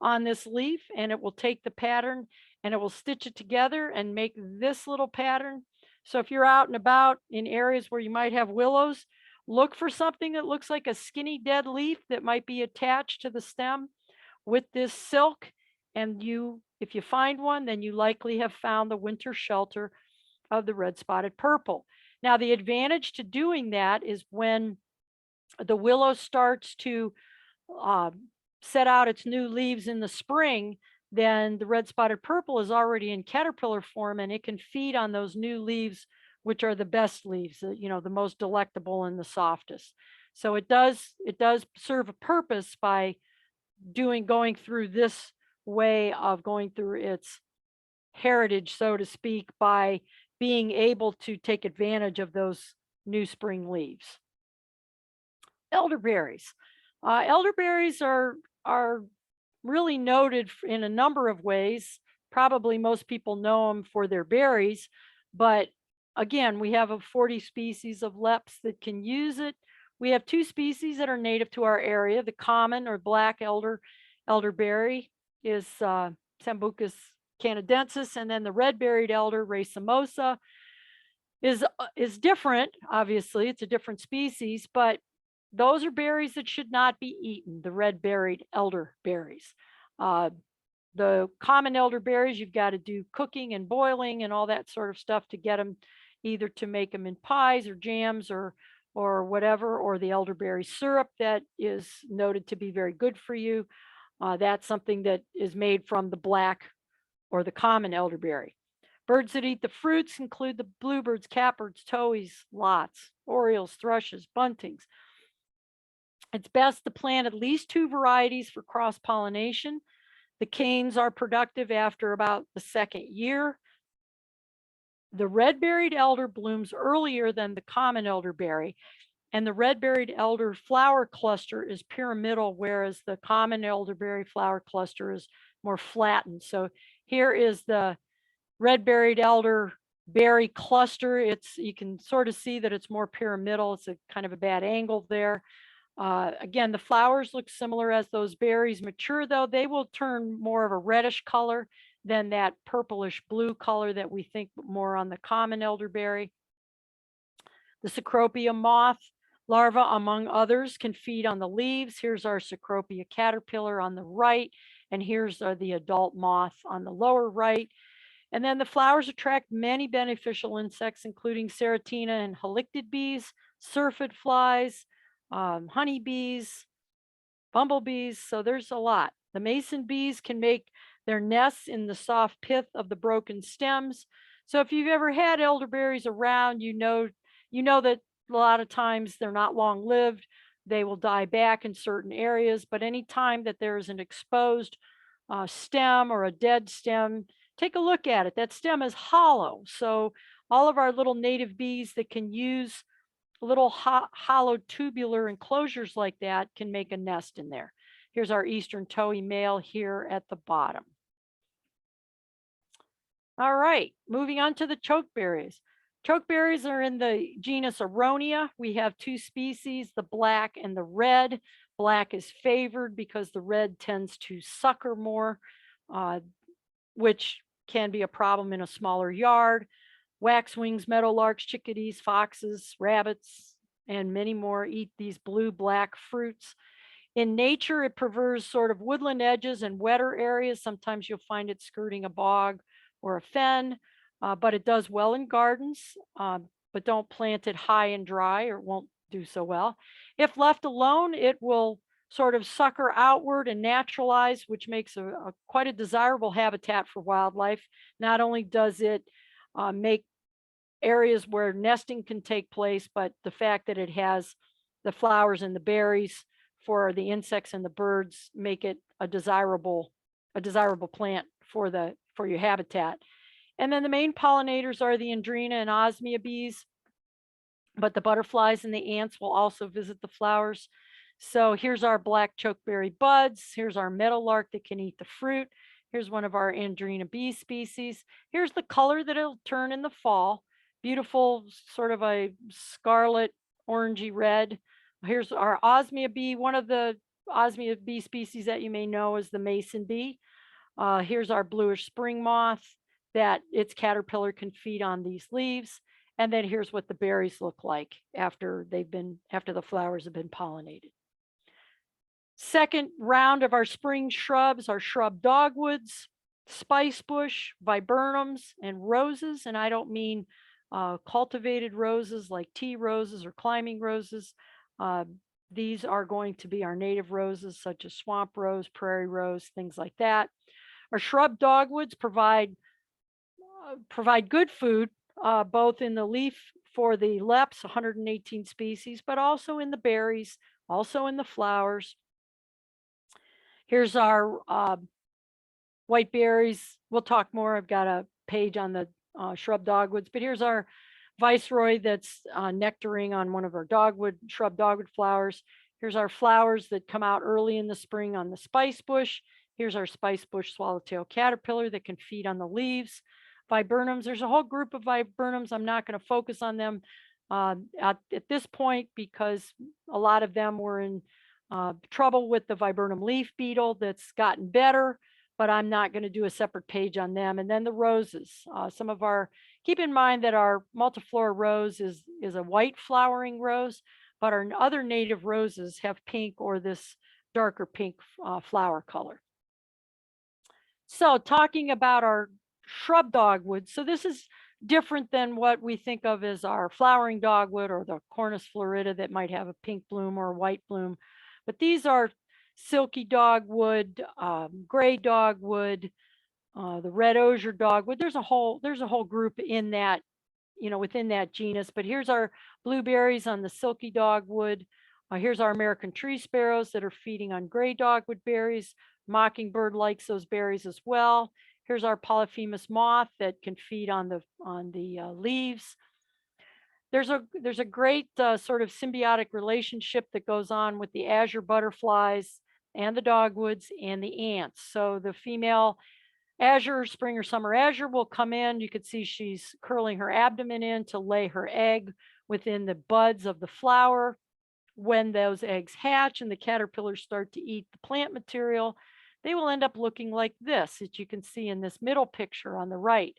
A: on this leaf, and it will take the pattern and it will stitch it together and make this little pattern. So if you're out and about in areas where you might have willows, look for something that looks like a skinny dead leaf that might be attached to the stem with this silk. And if you find one, then you likely have found the winter shelter of the red spotted purple. Now, the advantage to doing that is when the willow starts to uh, set out its new leaves in the spring, then the red spotted purple is already in caterpillar form and it can feed on those new leaves, which are the best leaves, the most delectable and the softest. So it does serve a purpose by going through this way of going through its heritage, so to speak, by being able to take advantage of those new spring leaves. Elderberries. Elderberries are really noted in a number of ways. Probably most people know them for their berries, but again, we have 40 species of leps that can use it. We have 2 species that are native to our area. The common or black elderberry is Sambucus canadensis, and then the red-berried elder, racemosa, is different. Obviously, it's a different species, but those are berries that should not be eaten, the red-berried elderberries. Uh, the common elderberries, you've got to do cooking and boiling and all that sort of stuff to get them, either to make them in pies or jams or whatever, or the elderberry syrup that is noted to be very good for you. That's something that is made from the black or the common elderberry. Birds that eat the fruits include the bluebirds, catbirds, towhees, lots, orioles, thrushes, buntings. It's best to plant at least 2 varieties for cross pollination. The canes are productive after about the second year. The red-berried elder blooms earlier than the common elderberry, and the red-berried elder flower cluster is pyramidal, whereas the common elderberry flower cluster is more flattened. So here is the red-berried elder berry cluster. You can sort of see that it's more pyramidal. It's a kind of a bad angle there. Again, the flowers look similar as those berries mature, though. They will turn more of a reddish color than that purplish blue color that we think more on the common elderberry. The Cecropia moth larva, among others, can feed on the leaves. Here's our Cecropia caterpillar on the right, and here's the adult moth on the lower right. And then the flowers attract many beneficial insects, including Seratina and halictid bees, syrphid flies, honeybees, bumblebees. So there's a lot. The mason bees can make their nests in the soft pith of the broken stems. So if you've ever had elderberries around, you know that a lot of times they're not long lived. They will die back in certain areas, but anytime that there is an exposed stem or a dead stem, take a look at it. That stem is hollow. So all of our little native bees that can use little hollow tubular enclosures like that can make a nest in there. Here's our eastern towhee male here at the bottom. All right, moving on to the chokeberries. Chokeberries are in the genus Aronia. We have 2 species, the black and the red. Black is favored because the red tends to sucker more, which can be a problem in a smaller yard. Waxwings, meadowlarks, chickadees, foxes, rabbits, and many more eat these blue-black fruits. In nature, it prefers sort of woodland edges and wetter areas. Sometimes you'll find it skirting a bog or a fen, but it does well in gardens, but don't plant it high and dry or it won't do so well. If left alone, it will sort of sucker outward and naturalize, which makes quite a desirable habitat for wildlife. Not only does it make areas where nesting can take place, but the fact that it has the flowers and the berries for the insects and the birds make it a desirable plant for your habitat. And then the main pollinators are the Andrena and Osmia bees, but the butterflies and the ants will also visit the flowers. So here's our black chokeberry buds. Here's our meadowlark that can eat the fruit. Here's one of our Andrena bee species. Here's the color that it'll turn in the fall. Beautiful, sort of a scarlet, orangey red. Here's our osmia bee. One of the osmia bee species that you may know is the mason bee. Here's our bluish spring moth that its caterpillar can feed on these leaves. And then here's what the berries look like after the flowers have been pollinated. Second round of our spring shrubs are shrub dogwoods, spice bush, viburnums, and roses. And I don't mean cultivated roses like tea roses or climbing roses. Uh, these are going to be our native roses, such as swamp rose, prairie rose, things like that. Our shrub dogwoods provide good food, both in the leaf for the leps, 118 species, but also in the berries, also in the flowers. Here's our white berries. We'll talk more. I've got a page on the shrub dogwoods, but here's our viceroy that's nectaring on one of our shrub dogwood flowers. Here's our flowers that come out early in the spring on the spice bush. Here's our spice bush swallowtail caterpillar that can feed on the leaves. Viburnums, there's a whole group of viburnums. I'm not going to focus on them at this point because a lot of them were in trouble with the viburnum leaf beetle that's gotten better, but I'm not going to do a separate page on them. And then the roses, keep in mind that our multiflora rose is a white flowering rose, but our other native roses have pink or this darker pink flower color. So talking about our shrub dogwood, so this is different than what we think of as our flowering dogwood or the Cornus florida that might have a pink bloom or a white bloom. But these are silky dogwood, gray dogwood, the red osier dogwood. There's a whole group in that, within that genus. But here's our blueberries on the silky dogwood. Here's our American tree sparrows that are feeding on gray dogwood berries. Mockingbird likes those berries as well. Here's our polyphemus moth that can feed on the leaves. There's a great sort of symbiotic relationship that goes on with the azure butterflies and the dogwoods and the ants. So the female azure, spring or summer azure, will come in. You could see she's curling her abdomen in to lay her egg within the buds of the flower. When those eggs hatch and the caterpillars start to eat the plant material, they will end up looking like this, that you can see in this middle picture on the right.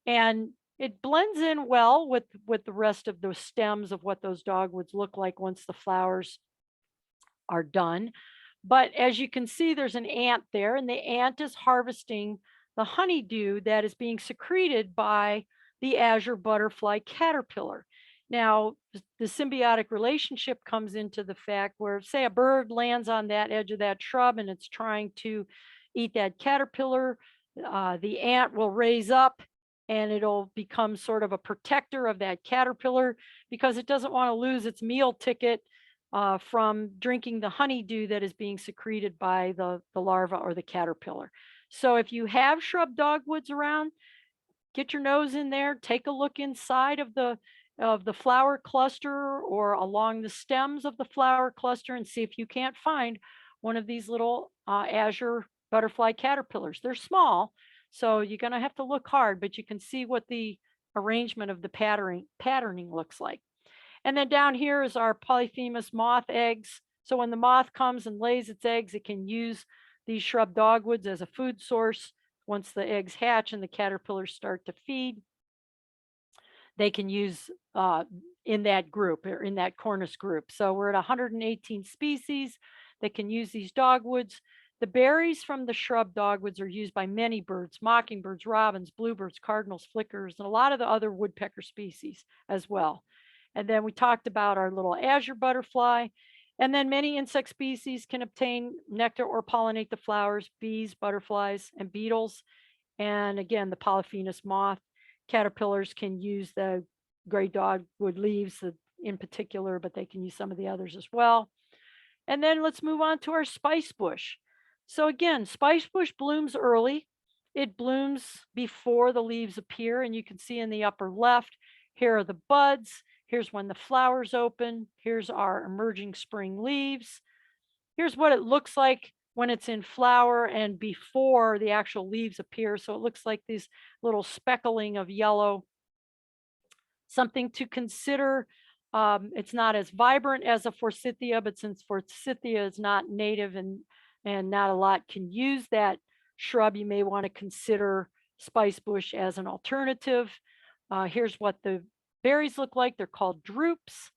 A: And it blends in well with the rest of the stems of what those dogwoods look like once the flowers are done. But as you can see, there's an ant there, and the ant is harvesting the honeydew that is being secreted by the azure butterfly caterpillar. Now, the symbiotic relationship comes into the fact where, say, a bird lands on that edge of that shrub and it's trying to eat that caterpillar, the ant will raise up and it'll become sort of a protector of that caterpillar because it doesn't want to lose its meal ticket from drinking the honeydew that is being secreted by the larva or the caterpillar. So if you have shrub dogwoods around, get your nose in there, take a look inside of the flower cluster or along the stems of the flower cluster and see if you can't find one of these little azure butterfly caterpillars. They're small, so you're going to have to look hard, but you can see what the arrangement of the patterning looks like. And then down here is our polyphemus moth eggs. So when the moth comes and lays its eggs, it can use these shrub dogwoods as a food source. Once the eggs hatch and the caterpillars start to feed, they can use in that group or in that Cornus group. So we're at 118 species that can use these dogwoods. The berries from the shrub dogwoods are used by many birds, mockingbirds, robins, bluebirds, cardinals, flickers, and a lot of the other woodpecker species as well. And then we talked about our little azure butterfly. And then many insect species can obtain nectar or pollinate the flowers, bees, butterflies, and beetles. And again, the polyphemus moth caterpillars can use the gray dogwood leaves in particular, but they can use some of the others as well. And then let's move on to our spice bush. So again, spice bush blooms early. It blooms before the leaves appear, and you can see in the upper left, here are the buds. Here's when the flowers open. Here's our emerging spring leaves. Here's what it looks like when it's in flower and before the actual leaves appear. So it looks like these little speckling of yellow. Something to consider. It's not as vibrant as a forsythia, but since forsythia is not native and not a lot can use that shrub, you may want to consider spice bush as an alternative. Here's what the berries look like. They're called drupes.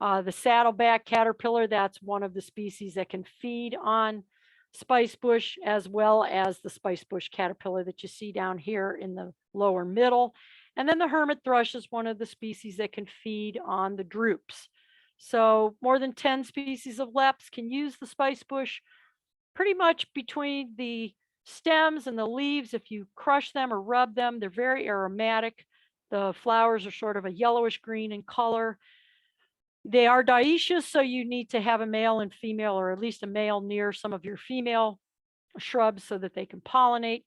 A: The saddleback caterpillar, that's one of the species that can feed on spice bush, as well as the spice bush caterpillar that you see down here in the lower middle. And then the hermit thrush is one of the species that can feed on the drupes. So more than 10 species of leps can use the spice bush pretty much between the stems and the leaves. If you crush them or rub them, they're very aromatic. The flowers are sort of a yellowish green in color. They are dioecious, so you need to have a male and female, or at least a male near some of your female shrubs so that they can pollinate.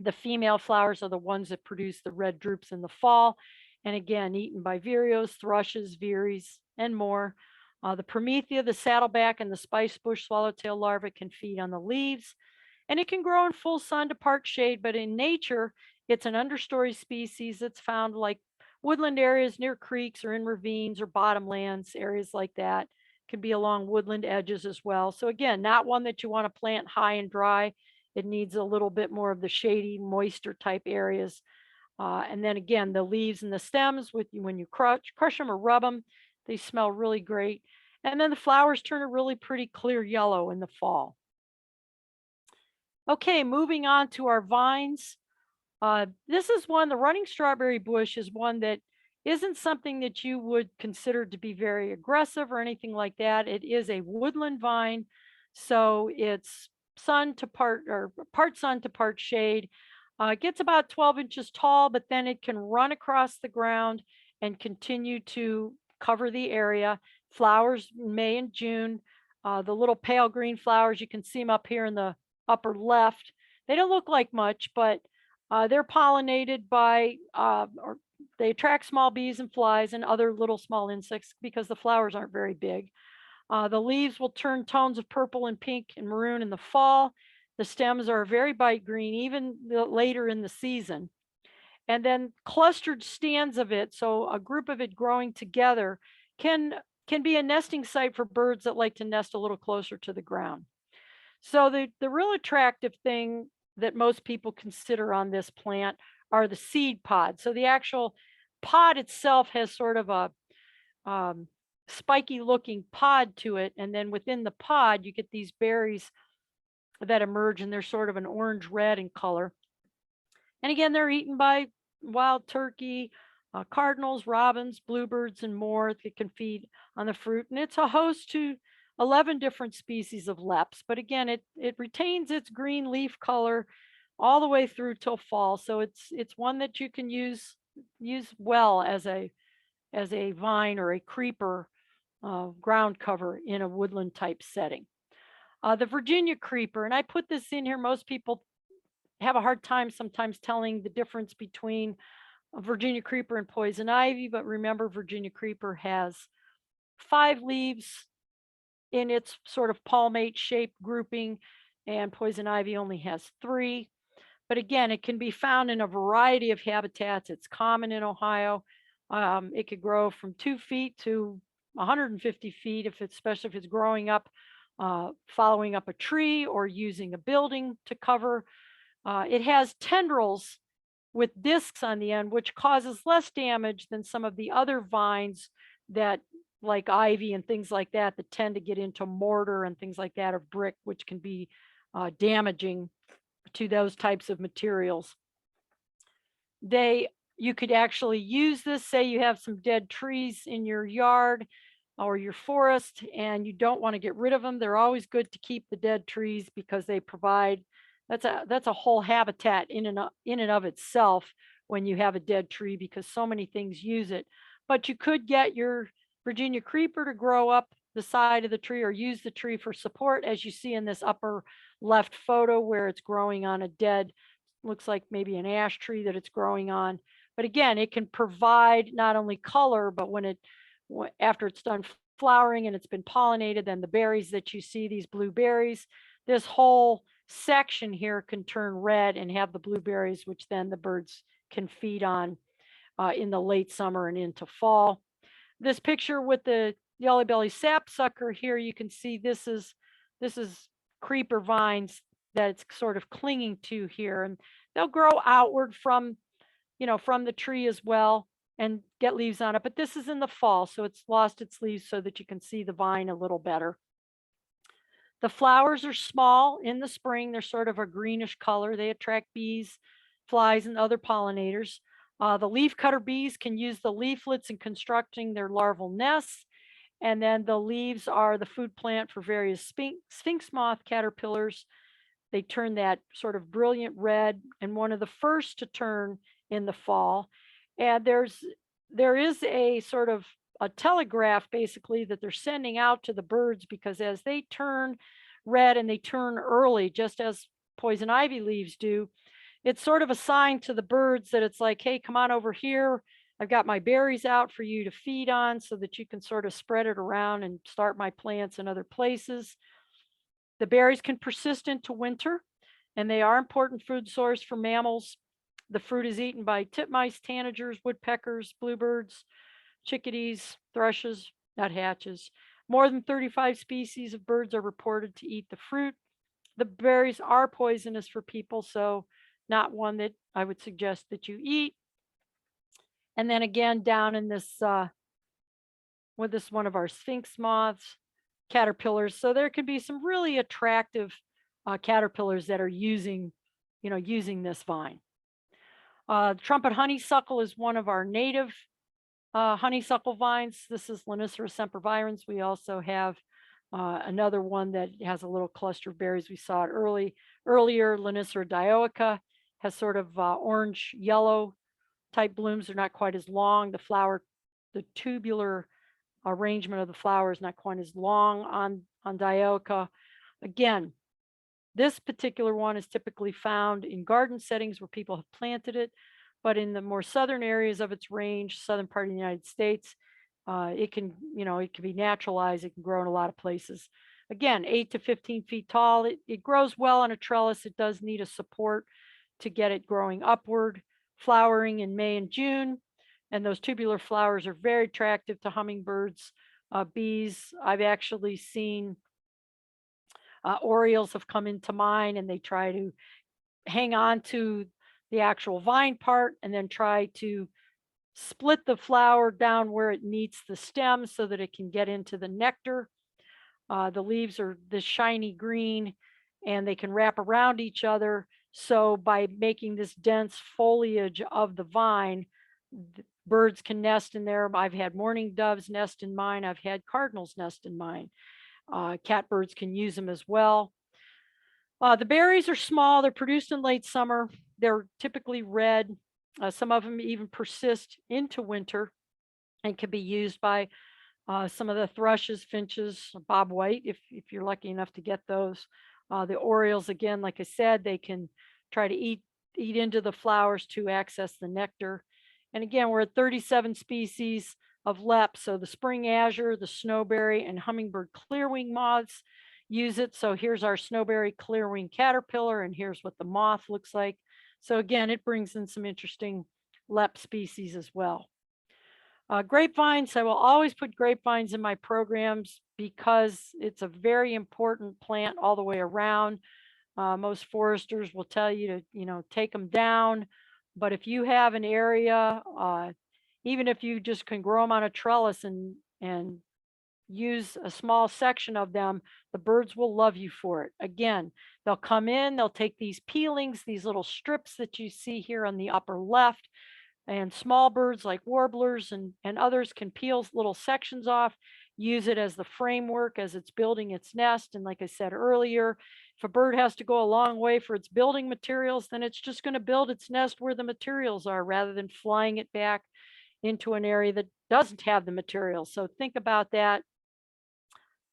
A: The female flowers are the ones that produce the red drupes in the fall. And again, eaten by vireos, thrushes, veeries, and more. The promethea, the saddleback, and the spice bush swallowtail larvae can feed on the leaves. And it can grow in full sun to part shade, but in nature, it's an understory species that's found like woodland areas near creeks or in ravines or bottomlands, areas like that. Can be along woodland edges as well. So again, not one that you want to plant high and dry. It needs a little bit more of the shady, moister type areas. And then again, the leaves and the stems, when you crush them or rub them, they smell really great. And then the flowers turn a really pretty clear yellow in the fall. Okay, moving on to our vines. This is one, the running strawberry bush is one that isn't something that you would consider to be very aggressive or anything like that. It is a woodland vine, so it's sun to part or part sun to part shade. It gets about 12 inches tall, but then it can run across the ground and continue to cover the area. Flowers in May and June. The little pale green flowers, you can see them up here in the upper left. They don't look like much, but they're pollinated by, or they attract small bees and flies and other little small insects because the flowers aren't very big. The leaves will turn tones of purple and pink and maroon in the fall. The stems are very bright green, even later in the season. And then clustered stands of it, so a group of it growing together, can can be a nesting site for birds that like to nest a little closer to the ground. So the real attractive thing that most people consider on this plant are the seed pods. So the actual pod itself has sort of a um, spiky looking pod to it. And then within the pod, you get these berries that emerge and they're sort of an orange red in color. And again, they're eaten by wild turkey, cardinals, robins, bluebirds, and more that can feed on the fruit. And it's a host to 11 different species of leps. But again, it retains its green leaf color all the way through till fall. So it's one that you can use well as a vine or a creeper ground cover in a woodland type setting. The Virginia creeper, and I put this in here. Most people have a hard time sometimes telling the difference between a Virginia creeper and poison ivy, but remember, Virginia creeper has 5 leaves in its sort of palmate shaped grouping, and poison ivy only has 3. But again, it can be found in a variety of habitats. It's common in Ohio. It could grow from 2 feet to 150 feet, especially if it's growing up, following up a tree or using a building to cover. It has tendrils with discs on the end, which causes less damage than some of the other vines that, like ivy and things like that, that tend to get into mortar and things like that, or brick, which can be damaging to those types of materials. You could actually use this, say you have some dead trees in your yard or your forest and you don't want to get rid of them. They're always good to keep the dead trees because they provide, that's a whole habitat in and of itself when you have a dead tree, because so many things use it. But you could get your Virginia creeper to grow up the side of the tree or use the tree for support, as you see in this upper left photo where it's growing on a dead looks like maybe an ash tree that it's growing on. But again, it can provide not only color, but after it's done flowering and it's been pollinated, then the berries that you see, these blueberries, this whole section here can turn red and have the blueberries, which then the birds can feed on in the late summer and into fall. This picture with the yellow belly sapsucker here, you can see this is creeper vines that it's sort of clinging to here, and they'll grow outward from from the tree as well and get leaves on it. But this is in the fall, so it's lost its leaves so that you can see the vine a little better. The flowers are small in the spring. They're sort of a greenish color. They attract bees, flies, and other pollinators. The leafcutter bees can use the leaflets in constructing their larval nests. And then the leaves are the food plant for various sphinx moth caterpillars. They turn that sort of brilliant red, and one of the first to turn in the fall. And there is a sort of a telegraph basically that they're sending out to the birds, because as they turn red and they turn early, just as poison ivy leaves do, it's sort of a sign to the birds that it's like, hey, come on over here. I've got my berries out for you to feed on so that you can sort of spread it around and start my plants in other places. The berries can persist into winter, and they are important food source for mammals. The fruit is eaten by titmice, tanagers, woodpeckers, bluebirds, chickadees, thrushes, nuthatches. More than 35 species of birds are reported to eat the fruit. The berries are poisonous for people, so not one that I would suggest that you eat. And then again, down in this, with this one of our sphinx moths, caterpillars. So there could be some really attractive caterpillars that are using this vine. Trumpet honeysuckle is one of our native honeysuckle vines. This is Lonicera sempervirens. We also have another one that has a little cluster of berries. We saw it earlier. Lonicera dioica has sort of orange yellow type blooms. They're not quite as long. The tubular arrangement of the flower is not quite as long on dioica. Again, this particular one is typically found in garden settings where people have planted it, but in the more southern areas of its range, southern part of the United States, it can be naturalized. It can grow in a lot of places. Again, 8 to 15 feet tall. It grows well on a trellis. It does need a support to get it growing upward, flowering in May and June. And those tubular flowers are very attractive to hummingbirds, bees. I've actually seen orioles have come into mine, and they try to hang on to the actual vine part and then try to split the flower down where it meets the stem so that it can get into the nectar. The leaves are this shiny green, and they can wrap around each other. So by making this dense foliage of the vine, birds can nest in there. I've had mourning doves nest in mine. I've had cardinals nest in mine. Catbirds can use them as well. The berries are small. They're produced in late summer. They're typically red. Some of them even persist into winter and can be used by some of the thrushes, finches, bobwhite, if you're lucky enough to get those. The orioles, again, like I said, they can try to eat into the flowers to access the nectar. And again, we're at 37 species of lep. So the spring azure, the snowberry, and hummingbird clearwing moths use it. So here's our snowberry clearwing caterpillar, and here's what the moth looks like. So again, it brings in some interesting lep species as well. Grapevines, I will always put grapevines in my programs because it's a very important plant all the way around. Most foresters will tell you to, take them down. But if you have an area, even if you just can grow them on a trellis and use a small section of them, the birds will love you for it. Again, they'll come in, they'll take these peelings, these little strips that you see here on the upper left, and small birds like warblers and others can peel little sections off, use it as the framework as it's building its nest. And like I said earlier, if a bird has to go a long way for its building materials, then it's just going to build its nest where the materials are rather than flying it back into an area that doesn't have the materials. So think about that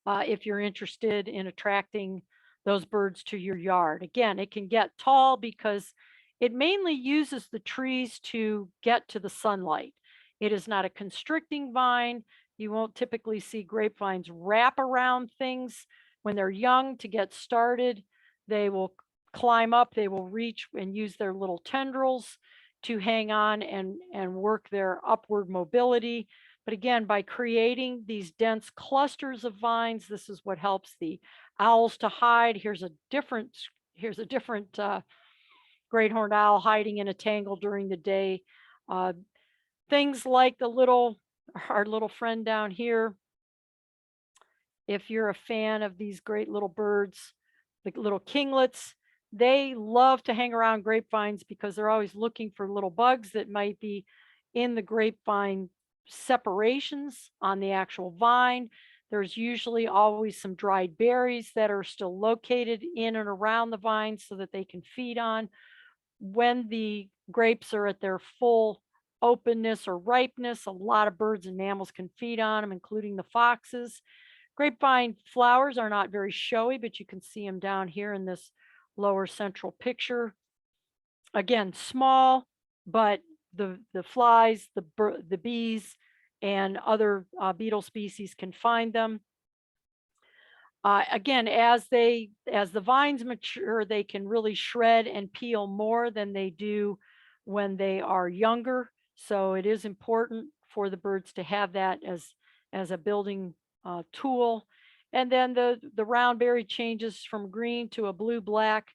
A: if you're interested in attracting those birds to your yard. Again, it can get tall because It mainly uses the trees to get to the sunlight. It is not a constricting vine. You won't typically see grapevines wrap around things when they're young to get started. They will climb up, they will reach and use their little tendrils to hang on and work their upward mobility. But again, by creating these dense clusters of vines, this is what helps the owls to hide. Here's a different great horned owl hiding in a tangle during the day. Uh, things like our little friend down here, if you're a fan of these great little birds, the little kinglets, they love to hang around grapevines because they're always looking for little bugs that might be in the grapevine separations on the actual vine. There's usually always some dried berries that are still located in and around the vine so that they can feed on. When the grapes are at their full openness or ripeness, a lot of birds and mammals can feed on them, including the foxes. Grapevine flowers are not very showy, but you can see them down here in this lower central picture. Again, small, but the flies, the bees, and other beetle species can find them. Again, as the vines mature, they can really shred and peel more than they do when they are younger. So it is important for the birds to have that as a building tool. And then the round berry changes from green to a blue black,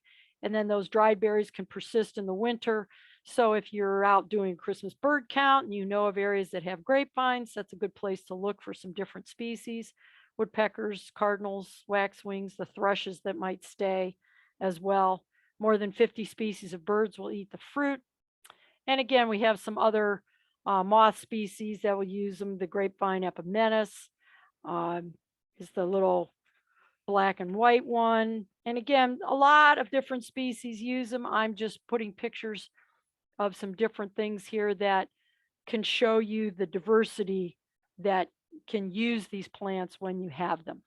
A: and then those dried berries can persist in the winter. So if you're out doing Christmas bird count and you know of areas that have grapevines, that's a good place to look for some different species: woodpeckers, cardinals, waxwings, the thrushes that might stay as well. More than 50 species of birds will eat the fruit. And again, we have some other moth species that will use them. The grapevine epimenis is the little black and white one. And again, a lot of different species use them. I'm just putting pictures of some different things here that can show you the diversity that can use these plants when you have them.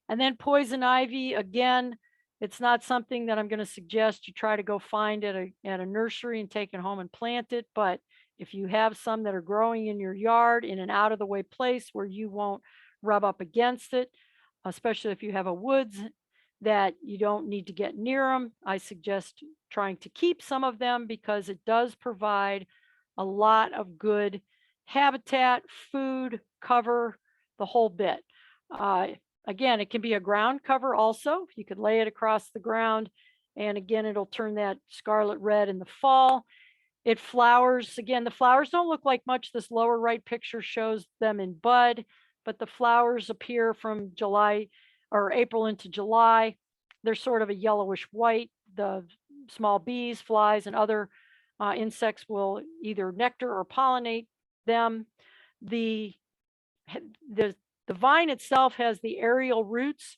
A: And then poison ivy, again, it's not something that I'm going to suggest you try to go find at a nursery and take it home and plant it. But if you have some that are growing in your yard in an out of the way place where you won't rub up against it, especially if you have a woods that you don't need to get near them, I suggest trying to keep some of them because it does provide a lot of good habitat, food, cover, the whole bit. Again, it can be a ground cover also. You could lay it across the ground, and again, it'll turn that scarlet red in the fall. It flowers. Again, the flowers don't look like much. This lower right picture shows them in bud, but the flowers appear from July or April into July. They're sort of a yellowish white. The small bees, flies, and other insects will either nectar or pollinate them. The the the vine itself has the aerial roots,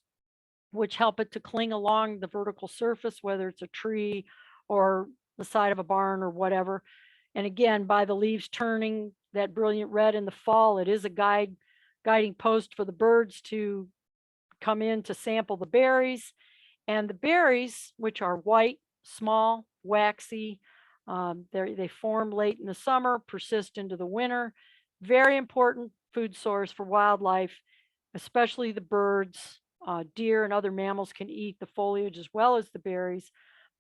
A: which help it to cling along the vertical surface, whether it's a tree or the side of a barn or whatever. And again, by the leaves turning that brilliant red in the fall, it is a guiding post for the birds to come in to sample the berries. And the berries, which are white, small, waxy, they form late in the summer, persist into the winter. Very important food source for wildlife, especially the birds. Deer and other mammals can eat the foliage as well as the berries,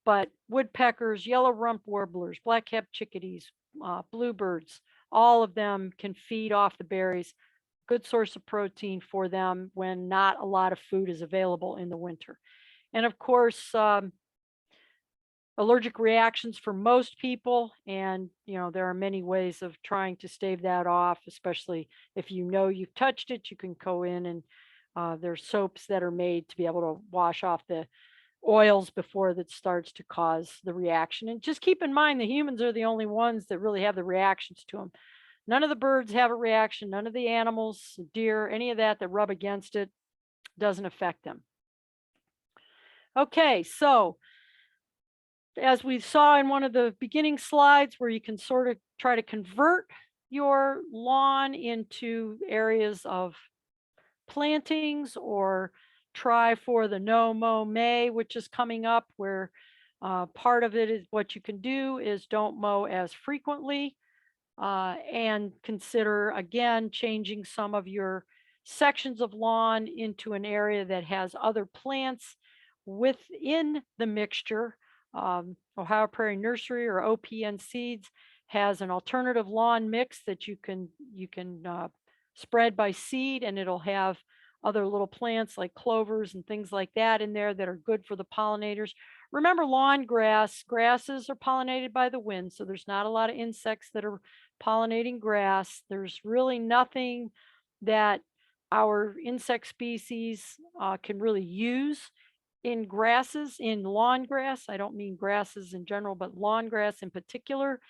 A: but woodpeckers, yellow-rumped warblers, black-capped chickadees, bluebirds, all of them can feed off the berries. Good source of protein for them when not a lot of food is available in the winter. And of course, allergic reactions for most people, and there are many ways of trying to stave that off, especially if you know you've touched it. You can go in and there's soaps that are made to be able to wash off the oils before that starts to cause the reaction. And just keep in mind, the humans are the only ones that really have the reactions to them. None of the birds have a reaction, none of the animals, deer, any of that rub against it doesn't affect them. Okay, so as we saw in one of the beginning slides, where you can sort of try to convert your lawn into areas of plantings, or try for the no mow May, which is coming up, where Part of it is what you can do is don't mow as frequently, and consider again changing some of your sections of lawn into an area that has other plants within the mixture. Ohio Prairie Nursery or OPN Seeds has an alternative lawn mix that you can spread by seed, and it'll have other little plants like clovers and things like that in there that are good for the pollinators. Remember, grasses are pollinated by the wind, so there's not a lot of insects that are pollinating grass. There's really nothing that our insect species can really use in grasses, in lawn grass. I don't mean grasses in general, but lawn grass in particular.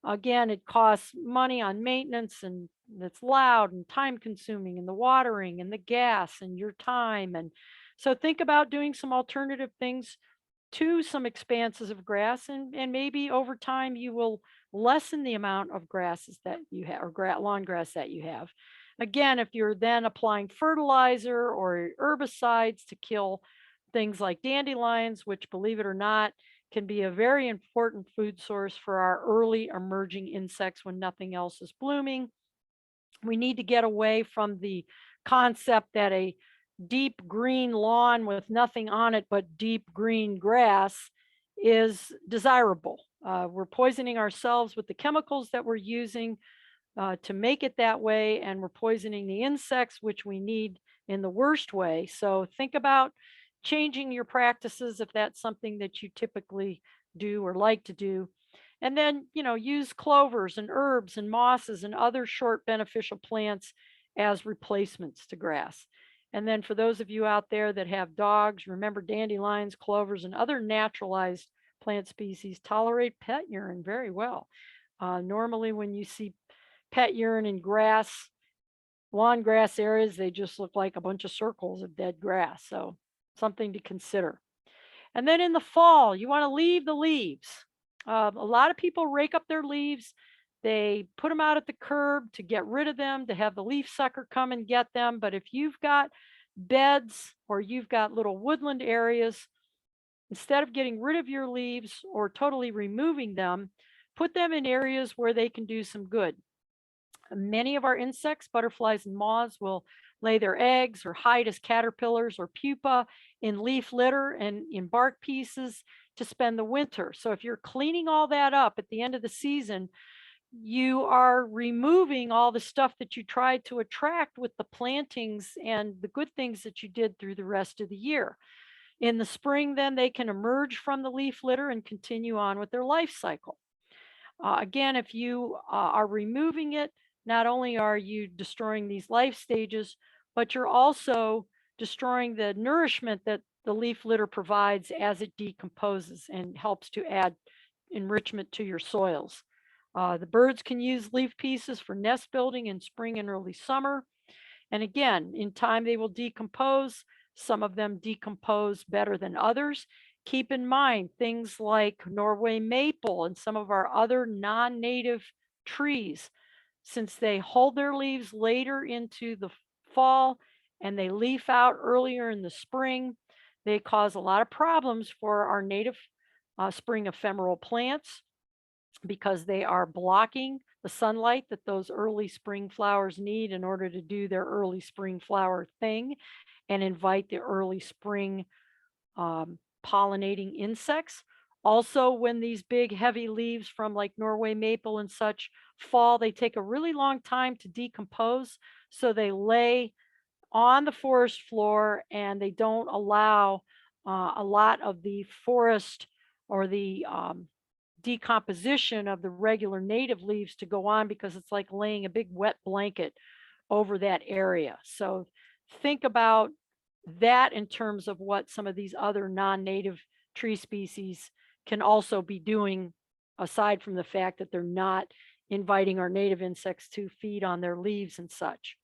A: Again, it costs money on maintenance, and it's loud and time consuming, and the watering and the gas and your time. And so think about doing some alternative things to some expanses of grass, and maybe over time you will lessen the amount of grasses that you have, or lawn grass that you have. Again, if you're then applying fertilizer or herbicides to kill things like dandelions, which, believe it or not, can be a very important food source for our early emerging insects when nothing else is blooming. We need to get away from the concept that a deep green lawn with nothing on it but deep green grass is desirable. We're poisoning ourselves with the chemicals that we're using to make it that way, and we're poisoning the insects, which we need in the worst way. So think about changing your practices if that's something that you typically do or like to do. And then, use clovers and herbs and mosses and other short beneficial plants as replacements to grass. And then for those of you out there that have dogs, remember dandelions, clovers, and other naturalized plant species tolerate pet urine very well. Normally, when you see pet urine in lawn grass areas, they just look like a bunch of circles of dead grass. So something to consider. And then in the fall, you want to leave the leaves. A lot of people rake up their leaves. They put them out at the curb to get rid of them, to have the leaf sucker come and get them. But if you've got beds or you've got little woodland areas, instead of getting rid of your leaves or totally removing them, put them in areas where they can do some good. Many of our insects, butterflies and moths, will lay their eggs or hide as caterpillars or pupa in leaf litter and in bark pieces to spend the winter. So if you're cleaning all that up at the end of the season, you are removing all the stuff that you tried to attract with the plantings and the good things that you did through the rest of the year. In the spring, then they can emerge from the leaf litter and continue on with their life cycle. Again, if you are removing it, not only are you destroying these life stages, but you're also destroying the nourishment that the leaf litter provides as it decomposes and helps to add enrichment to your soils. The birds can use leaf pieces for nest building in spring and early summer. And again, in time, they will decompose. Some of them decompose better than others. Keep in mind things like Norway maple and some of our other non native trees, since they hold their leaves later into the fall and they leaf out earlier in the spring, they cause a lot of problems for our native spring ephemeral plants because they are blocking the sunlight that those early spring flowers need in order to do their early spring flower thing and invite the early spring pollinating insects. Also, when these big heavy leaves from like Norway maple and such fall, they take a really long time to decompose. So they lay on the forest floor and they don't allow a lot of the forest or the decomposition of the regular native leaves to go on, because it's like laying a big wet blanket over that area. So think about that in terms of what some of these other non-native tree species can also be doing, aside from the fact that they're not inviting our native insects to feed on their leaves and such.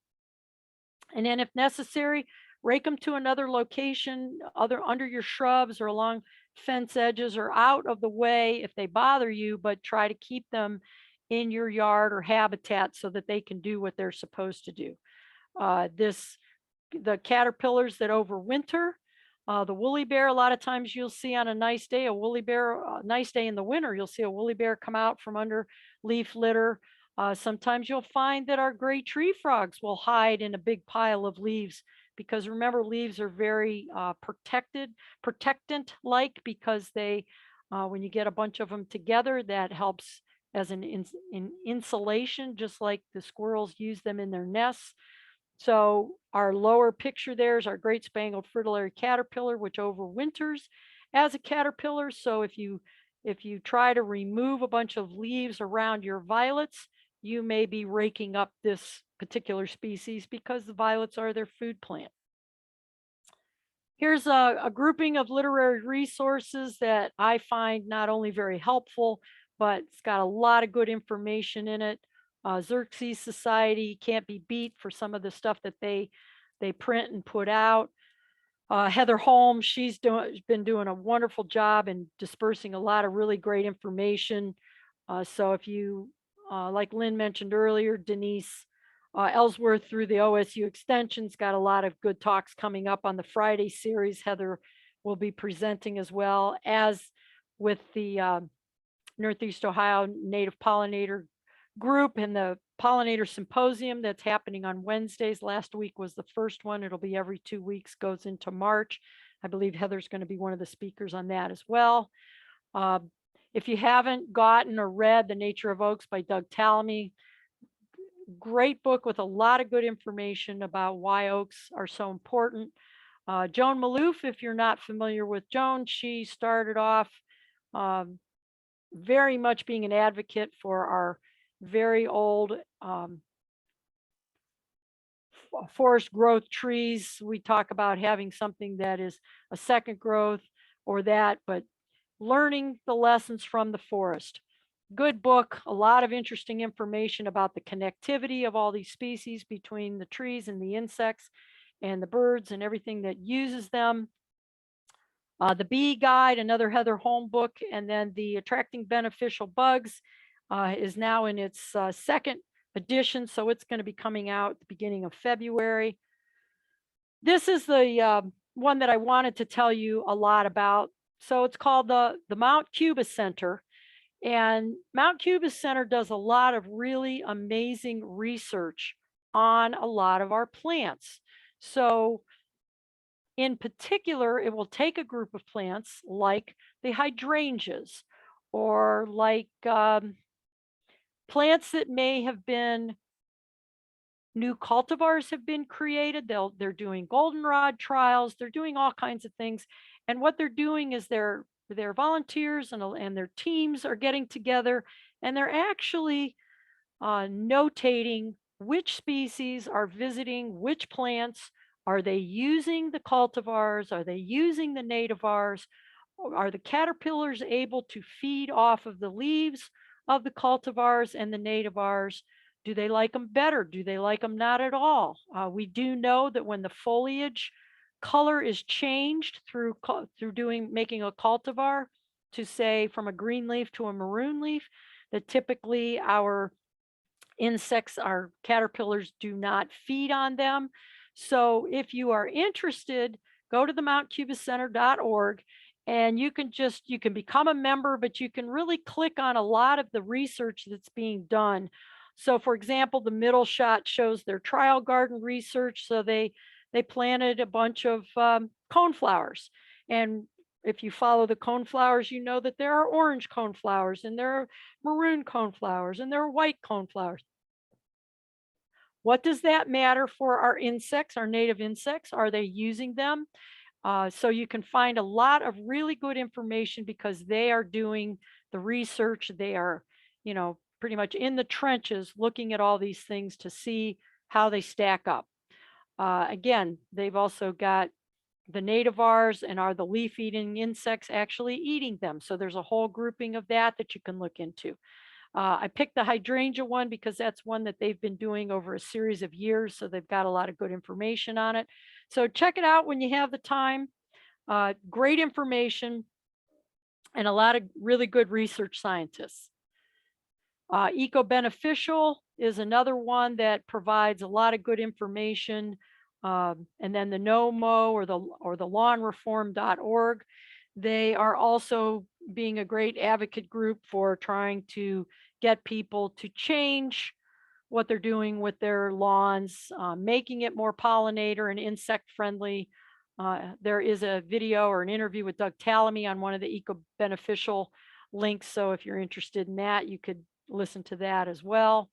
A: And then if necessary, rake them to another location, other under your shrubs or along fence edges or out of the way if they bother you, but try to keep them in your yard or habitat so that they can do what they're supposed to do. The caterpillars that overwinter The woolly bear, a lot of times you'll see on a nice day, a woolly bear, a nice day in the winter, you'll see a woolly bear come out from under leaf litter. Sometimes you'll find that our gray tree frogs will hide in a big pile of leaves because remember, leaves are very protectant like because when you get a bunch of them together, that helps as an insulation, just like the squirrels use them in their nests. So our lower picture there is our great spangled fritillary caterpillar, which overwinters as a caterpillar. So if you try to remove a bunch of leaves around your violets, you may be raking up this particular species because the violets are their food plant. Here's a grouping of literary resources that I find not only very helpful, but it's got a lot of good information in it. Xerxes Society can't be beat for some of the stuff that they print and put out. Heather Holmes, she's been doing a wonderful job in dispersing a lot of really great information. So if you, like Lynn mentioned earlier, Denise Ellsworth through the OSU Extension's got a lot of good talks coming up on the Friday series. Heather will be presenting as well as with the Northeast Ohio Native Pollinator Group and the Pollinator Symposium that's happening on Wednesdays. Last week was the first one. It'll be every 2 weeks, goes into March. I believe Heather's going to be one of the speakers on that as well. If you haven't gotten or read The Nature of Oaks by Doug Tallamy, great book with a lot of good information about why oaks are so important. Joan Maloof, if you're not familiar with Joan, she started off very much being an advocate for our very old forest growth trees. We talk about having something that is a second growth or that, but learning the lessons from the forest. Good book, a lot of interesting information about the connectivity of all these species between the trees and the insects and the birds and everything that uses them. The Bee Guide, another Heather Holm book, and then the Attracting Beneficial Bugs is now in its second edition, so it's going to be coming out at the beginning of February. This is the one that I wanted to tell you a lot about. So it's called the Mount Cubis Center. And Mount Cubis Center does a lot of really amazing research on a lot of our plants. So in particular, it will take a group of plants like the hydrangeas or like plants that may have been new cultivars have been created. They're doing goldenrod trials. They're doing all kinds of things. And what they're doing is their volunteers and their teams are getting together and they're actually notating which species are visiting which plants. Are they using the cultivars? Are they using the nativars? Are the caterpillars able to feed off of the leaves of the cultivars and the nativars? Do they like them better? Do they like them not at all? We do know that when the foliage color is changed through making a cultivar to say from a green leaf to a maroon leaf, that typically our insects, our caterpillars do not feed on them. So if you are interested, go to the mountcubiscenter.org and you can become a member, but you can really click on a lot of the research that's being done. So for example, the middle shot shows their trial garden research. So they planted a bunch of coneflowers. And if you follow the coneflowers, you know that there are orange coneflowers and there are maroon coneflowers and there are white coneflowers. What does that matter for our insects, our native insects? Are they using them? So you can find a lot of really good information because they are doing the research. They are, pretty much in the trenches looking at all these things to see how they stack up. Again, they've also got the nativars and are the leaf eating insects actually eating them. So there's a whole grouping of that you can look into. I picked the hydrangea one because that's one that they've been doing over a series of years. So they've got a lot of good information on it. So check it out when you have the time. Great information and a lot of really good research scientists. Eco Beneficial is another one that provides a lot of good information And then the NOMO or the lawnreform.org. They are also being a great advocate group for trying to get people to change what they're doing with their lawns, making it more pollinator and insect friendly. There is a video or an interview with Doug Tallamy on one of the eco-beneficial links. So if you're interested in that, you could listen to that as well.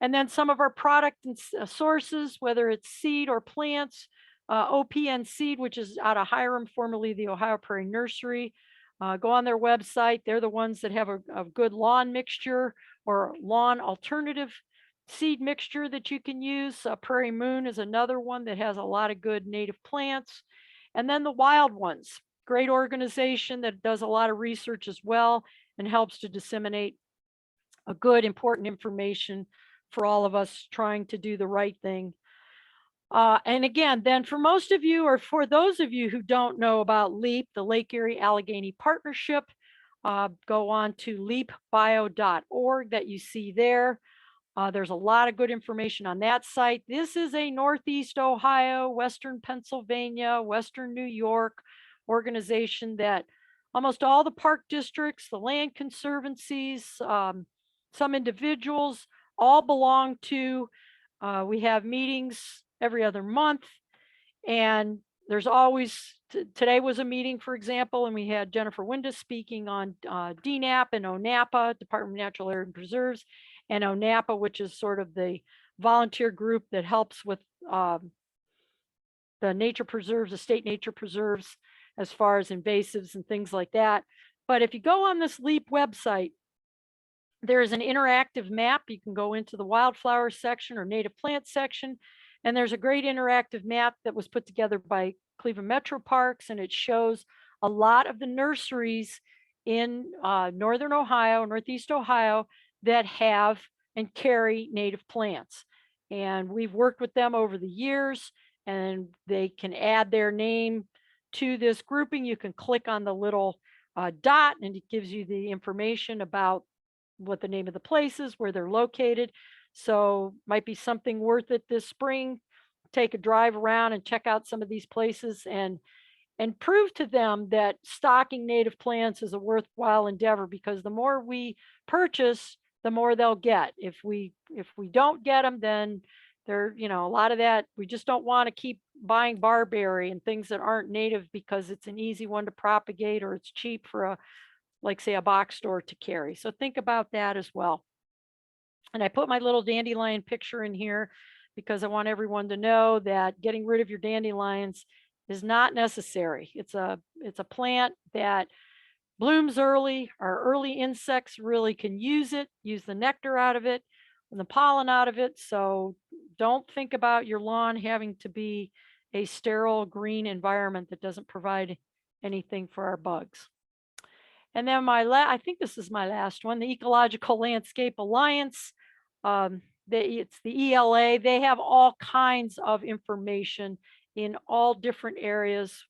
A: And then some of our product and sources, whether it's seed or plants, OPN Seed, which is out of Hiram, formerly the Ohio Prairie Nursery. Go on their website. They're the ones that have a good lawn mixture or lawn alternative seed mixture that you can use. Prairie Moon is another one that has a lot of good native plants. And then the Wild Ones, great organization that does a lot of research as well and helps to disseminate a good, important information for all of us trying to do the right thing. And again, then for most of you, or for those of you who don't know about LEAP, the Lake Erie Allegheny Partnership, go on to leapbio.org that you see there. There's a lot of good information on that site. This is a Northeast Ohio, Western Pennsylvania, Western New York organization that almost all the park districts, the land conservancies, some individuals all belong to. We have meetings every other month, and there's always, today was a meeting, for example, and we had Jennifer Windus speaking on DNAP and ONAPA, Department of Natural Area and Preserves, and ONAPA, which is sort of the volunteer group that helps with the nature preserves, the state nature preserves, as far as invasives and things like that. But if you go on this LEAP website, there's an interactive map. You can go into the wildflower section or native plant section, and there's a great interactive map that was put together by Cleveland Metro Parks, and it shows a lot of the nurseries in northern Ohio, northeast Ohio, that have and carry native plants. And we've worked with them over the years, and they can add their name to this grouping. You can click on the little dot, and it gives you the information about what the name of the place is, where they're located. So might be something worth it this spring. Take a drive around and check out some of these places and prove to them that stocking native plants is a worthwhile endeavor, because the more we purchase, the more they'll get. If we don't get them, then they're, you know, a lot of that, we just don't want to keep buying barberry and things that aren't native because it's an easy one to propagate or it's cheap for a, like say, a box store to carry. So think about that as well. And I put my little dandelion picture in here because I want everyone to know that getting rid of your dandelions is not necessary. It's a plant that blooms early. Our early insects really can use it, use the nectar out of it and the pollen out of it. So don't think about your lawn having to be a sterile green environment that doesn't provide anything for our bugs. And then I think this is my last one, the Ecological Landscape Alliance. It's the ELA. They have all kinds of information in all different areas,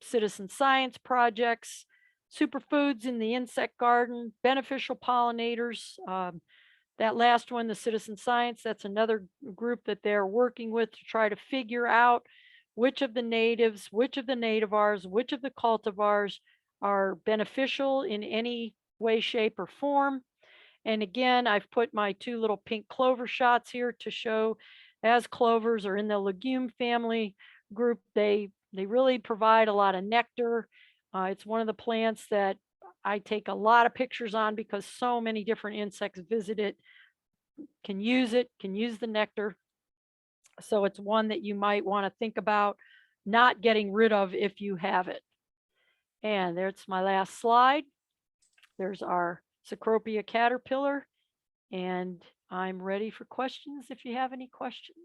A: citizen science projects, superfoods in the insect garden, beneficial pollinators. That last one, the citizen science, that's another group that they're working with to try to figure out which of the natives, which of the nativars, which of the cultivars are beneficial in any way, shape, or form. And again, I've put my two little pink clover shots here to show, as clovers are in the legume family group, they really provide a lot of nectar. It's one of the plants that I take a lot of pictures on because so many different insects visit it, can use the nectar. So it's one that you might want to think about not getting rid of if you have it. And there's my last slide. There's our Cecropia caterpillar. And I'm ready for questions if you have any questions.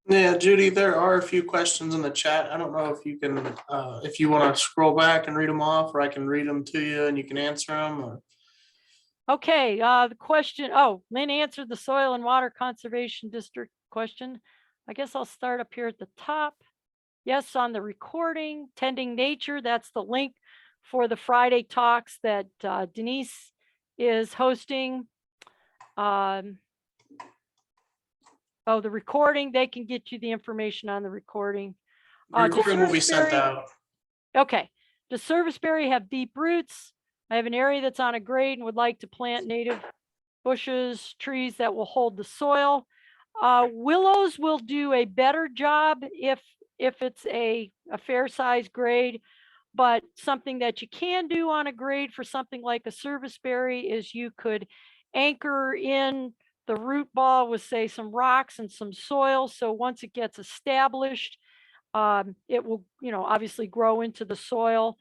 B: Yeah, Judy, there are a few questions in the chat. I don't know if you can, if you want to scroll back and read them off, or I can read them to you and you can answer them. Or...
A: Okay, the question, Lynn answered the Soil and Water Conservation District question. I guess I'll start up here at the top. Yes, on the recording, Tending Nature, that's the link for the Friday talks that Denise is hosting. Oh, the recording, they can get you the information on the recording.
B: The recording will be sent
A: serviceberry-
B: out.
A: Okay. Does serviceberry have deep roots? I have an area that's on a grade and would like to plant native bushes, trees that will hold the soil. Willows will do a better job if it's a fair size grade, but something that you can do on a grade for something like a serviceberry is you could anchor in the root ball with, say, some rocks and some soil. So once it gets established, it will, obviously grow into the soil.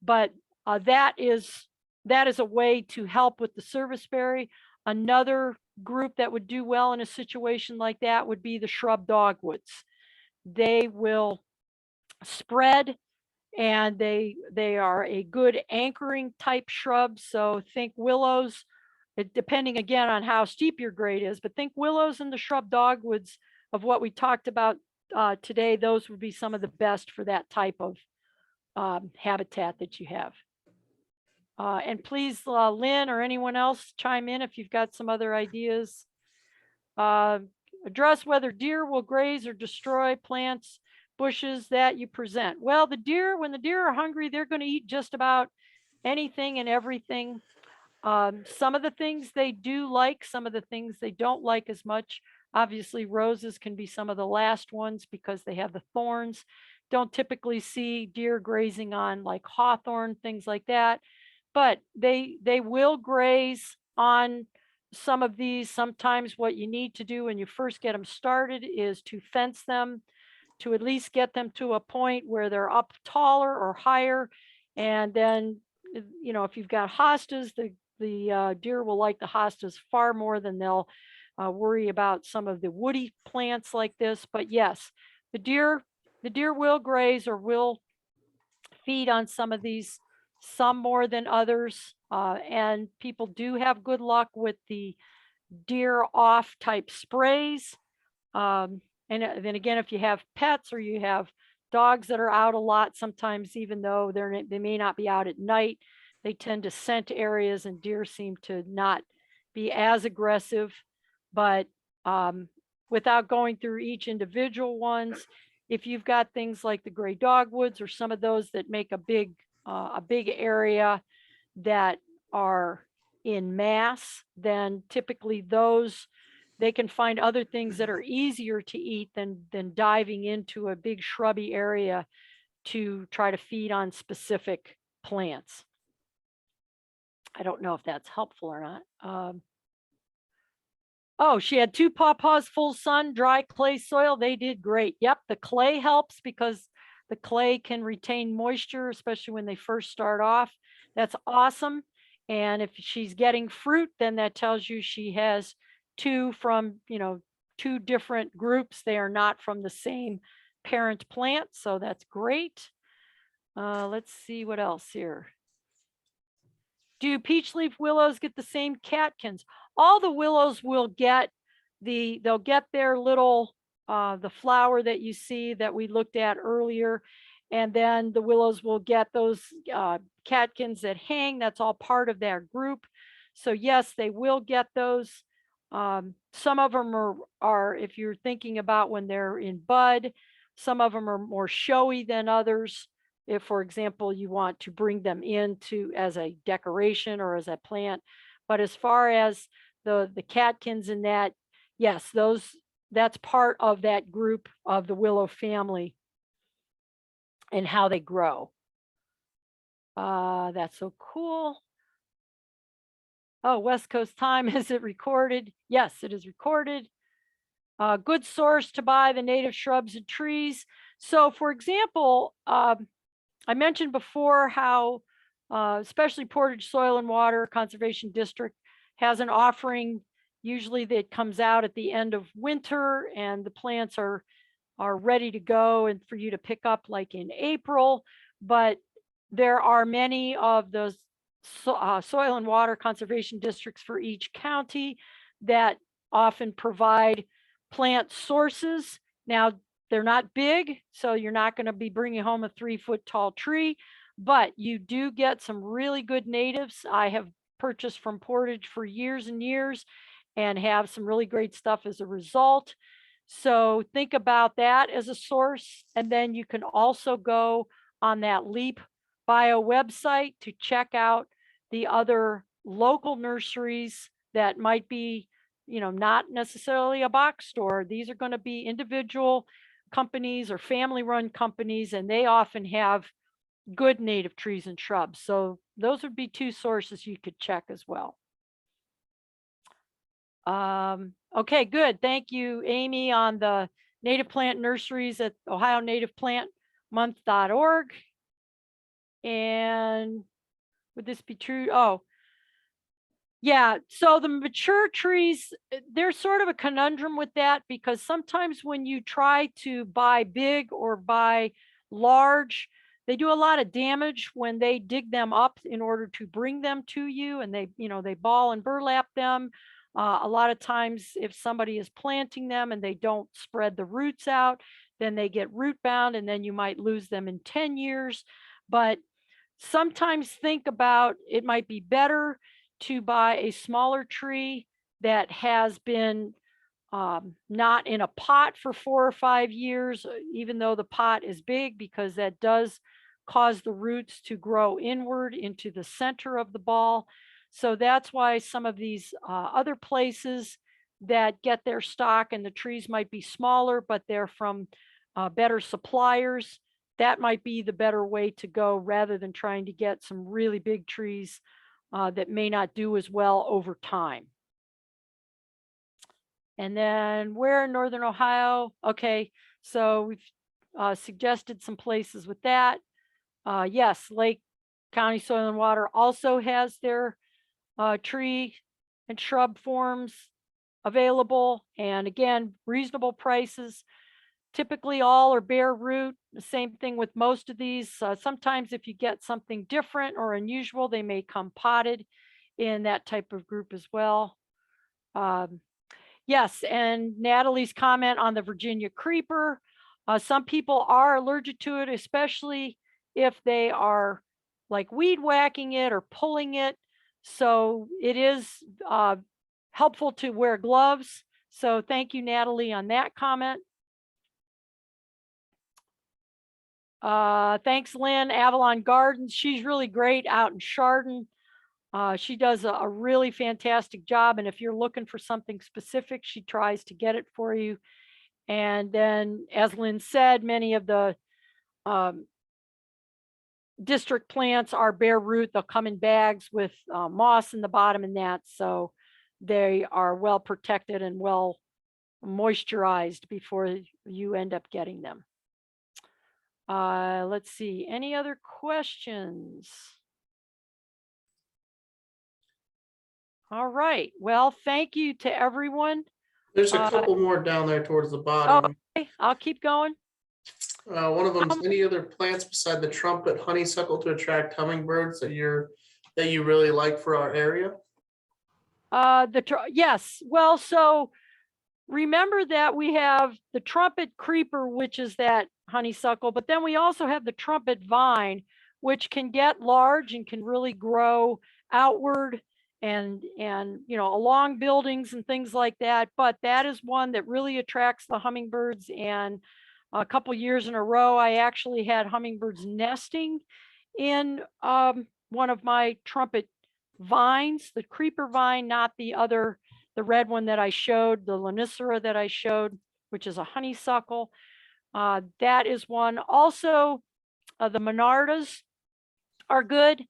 A: But that is a way to help with the serviceberry. Another group that would do well in a situation like that would be the shrub dogwoods. They will spread, and they are a good anchoring type shrub. So think willows, depending again on how steep your grade is, but think willows and the shrub dogwoods of what we talked about today. Those would be some of the best for that type of habitat that you have. And please, Lynn or anyone else, chime in if you've got some other ideas. Address whether deer will graze or destroy plants, bushes that you present. Well, when the deer are hungry, they're going to eat just about anything and everything. Some of the things they do like, some of the things they don't like as much. Obviously, roses can be some of the last ones because they have the thorns. Don't typically see deer grazing on like hawthorn, things like that. But they will graze on some of these. Sometimes what you need to do when you first get them started is to fence them, to at least get them to a point where they're up taller or higher. And then, if you've got hostas, the deer will like the hostas far more than they'll worry about some of the woody plants like this. But yes, the deer will graze or will feed on some of these, some more than others. And people do have good luck with the deer off type sprays. And then again, if you have pets or you have dogs that are out a lot, sometimes even though they may not be out at night, they tend to scent areas, and deer seem to not be as aggressive. But without going through each individual ones, if you've got things like the gray dogwoods or some of those that make a big area that are in mass, then typically those, they can find other things that are easier to eat than diving into a big shrubby area to try to feed on specific plants. I don't know if that's helpful or not. Oh, she had 2 pawpaws, full sun, dry clay soil. They did great. Yep, the clay helps because the clay can retain moisture, especially when they first start off. That's awesome. And if she's getting fruit, then that tells you she has 2 from, 2 different groups. They are not from the same parent plant, so that's great. Let's see what else here. Do peach leaf willows get the same catkins? All the willows will get they'll get their little, the flower that you see that we looked at earlier. And then the willows will get those catkins that hang. That's all part of their group. So yes, they will get those. Some of them are, if you're thinking about when they're in bud, some of them are more showy than others. If, for example, you want to bring them into as a decoration or as a plant. But as far as the catkins and that, yes, that's part of that group of the willow family and how they grow. That's so cool. Oh, West Coast time, is it recorded? Yes, it is recorded. Good source to buy the native shrubs and trees. So for example, I mentioned before how especially Portage Soil and Water Conservation District has an offering usually that comes out at the end of winter, and the plants are ready to go and for you to pick up like in April. But there are many of those soil and water conservation districts for each county that often provide plant sources. Now, they're not big, so you're not going to be bringing home a 3-foot tall tree, but you do get some really good natives. I have purchased from Portage for years and years and have some really great stuff as a result. So think about that as a source. And then you can also go on that Leap Bio website to check out the other local nurseries that might be, not necessarily a box store. These are going to be individual companies or family run companies, and they often have good native trees and shrubs. So those would be two sources you could check as well. Okay, good. Thank you, Amy, on the native plant nurseries at OhioNativePlantMonth.org. And would this be true? Oh, yeah. So the mature trees, there's sort of a conundrum with that, because sometimes when you try to buy big or buy large, they do a lot of damage when they dig them up in order to bring them to you, and they ball and burlap them. A lot of times, if somebody is planting them and they don't spread the roots out, then they get root bound, and then you might lose them in 10 years. But sometimes think about, it might be better to buy a smaller tree that has been not in a pot for 4 or 5 years, even though the pot is big, because that does cause the roots to grow inward into the center of the ball. So that's why some of these other places that get their stock and the trees might be smaller, but they're from better suppliers. That might be the better way to go, rather than trying to get some really big trees that may not do as well over time. And then where in Northern Ohio? Okay, so we've suggested some places with that. Yes, Lake County Soil and Water also has their tree and shrub forms available. And again, reasonable prices. Typically all are bare root. The same thing with most of these. Sometimes if you get something different or unusual, they may come potted in that type of group as well. Yes, and Natalie's comment on the Virginia creeper. Some people are allergic to it, especially if they are like weed whacking it or pulling it. So it is helpful to wear gloves. So thank you, Natalie, on that comment. Thanks, Lynn. Avalon Gardens. She's really great out in Chardon. She does a really fantastic job. And if you're looking for something specific, she tries to get it for you. And then, as Lynn said, many of the district plants are bare root. They'll come in bags with moss in the bottom and that. So they are well protected and well moisturized before you end up getting them. Let's see, any other questions? All right, well, thank you to everyone.
B: There's a couple more down there towards the bottom.
A: Okay, I'll keep going.
B: One of them is any other plants beside the trumpet honeysuckle to attract hummingbirds that you really like for our area?
A: Yes, well, so remember that we have the trumpet creeper, which is that honeysuckle, but then we also have the trumpet vine, which can get large and can really grow outward and along buildings and things like that. But that is one that really attracts the hummingbirds. And a couple years in a row, I actually had hummingbirds nesting in one of my trumpet vines, the creeper vine, not the red one that I showed, the Lonicera that I showed, which is a honeysuckle. That is one. Also, the Monardas are good,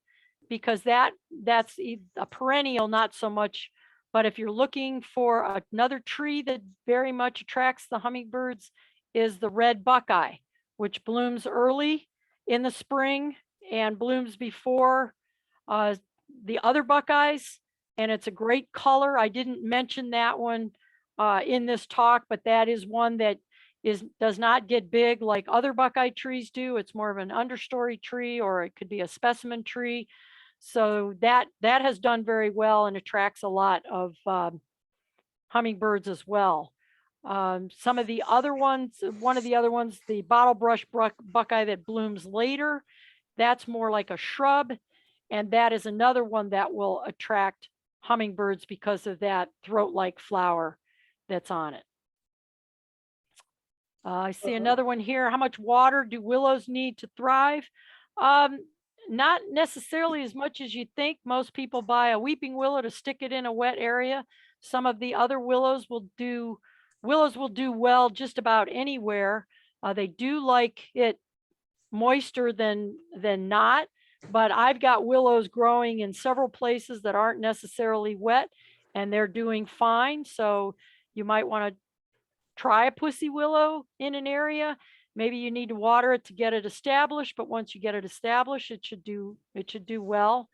A: because that's a perennial, not so much. But if you're looking for another tree that very much attracts the hummingbirds, is the red buckeye, which blooms early in the spring and blooms before the other buckeyes. And it's a great color. I didn't mention that one in this talk, but that is one that does not get big like other buckeye trees do. It's more of an understory tree, or it could be a specimen tree. So that has done very well and attracts a lot of hummingbirds as well. Some of the other ones, one of the other ones, the bottle brush buckeye that blooms later, that's more like a shrub. And that is another one that will attract hummingbirds because of that throat-like flower that's on it. I see another one here. How much water do willows need to thrive? Um, Not necessarily as much as you think. Most people buy a weeping willow to stick it in a wet area. Some of the other willows will do well just about anywhere. They do like it moister than not, but I've got willows growing in several places that aren't necessarily wet, and they're doing fine. So you might want to try a pussy willow in an area. Maybe you need to water it to get it established, but once you get it established, it should do well.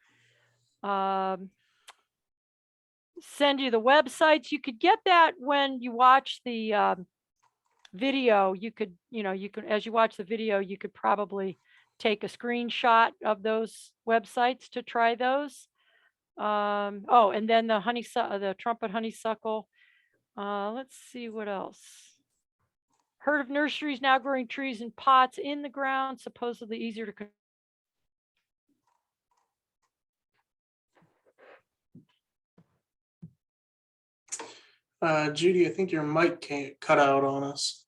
A: Send you the websites. You could get that when you watch the video. You could, as you watch the video, you could probably take a screenshot of those websites to try those. Oh, and then the trumpet honeysuckle. Let's see what else. Heard of nurseries now growing trees in pots in the ground, supposedly easier to.
B: Judy, I think your mic can't cut out on us.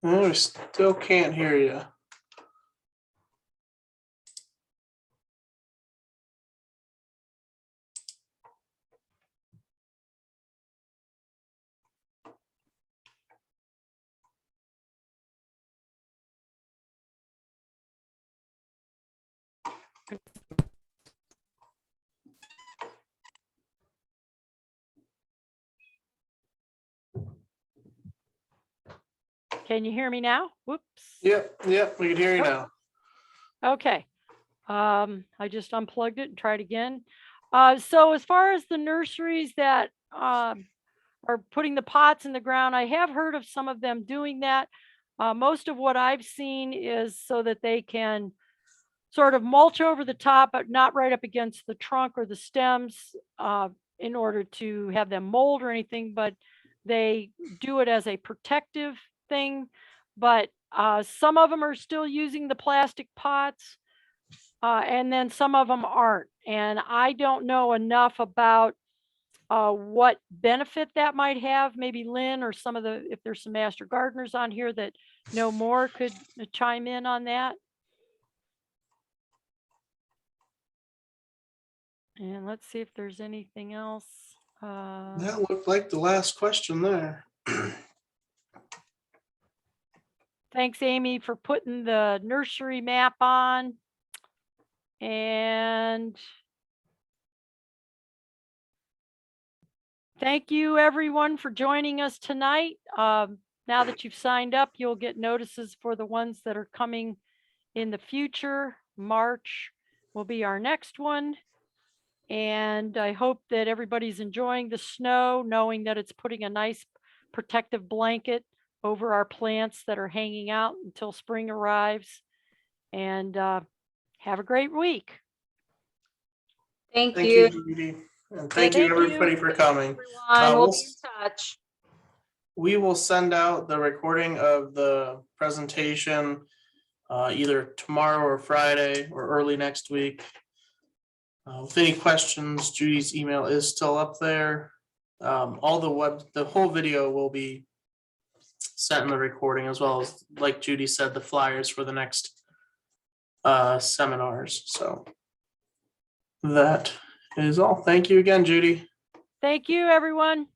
B: We still can't hear you.
A: Can you hear me now? Whoops.
B: Yep, we can hear you now.
A: Okay. I just unplugged it and tried again. So as far as the nurseries that are putting the pots in the ground, I have heard of some of them doing that. Most of what I've seen is so that they can sort of mulch over the top, but not right up against the trunk or the stems in order to have them mold or anything, but they do it as a protective thing. But some of them are still using the plastic pots. And then some of them aren't. And I don't know enough about what benefit that might have. Maybe Lynn or if there's some master gardeners on here that know more, could chime in on that. And let's see if there's anything else.
B: That looked like the last question there.
A: Thanks, Amy, for putting the nursery map on. And thank you, everyone, for joining us tonight. Now that you've signed up, you'll get notices for the ones that are coming in the future. March will be our next one. And I hope that everybody's enjoying the snow, knowing that it's putting a nice protective blanket over our plants that are hanging out until spring arrives. And have a great week.
C: Thank
B: Thank
C: you.
B: you, Judy. And thank you, everybody, for coming.
C: Everyone, we'll be in touch.
B: We will send out the recording of the presentation either tomorrow or Friday or early next week. With any questions, Judy's email is still up there. The whole video will be set in the recording, as well as, like Judy said, the flyers for the next seminars. So that is all. Thank you again, Judy.
A: Thank you, everyone.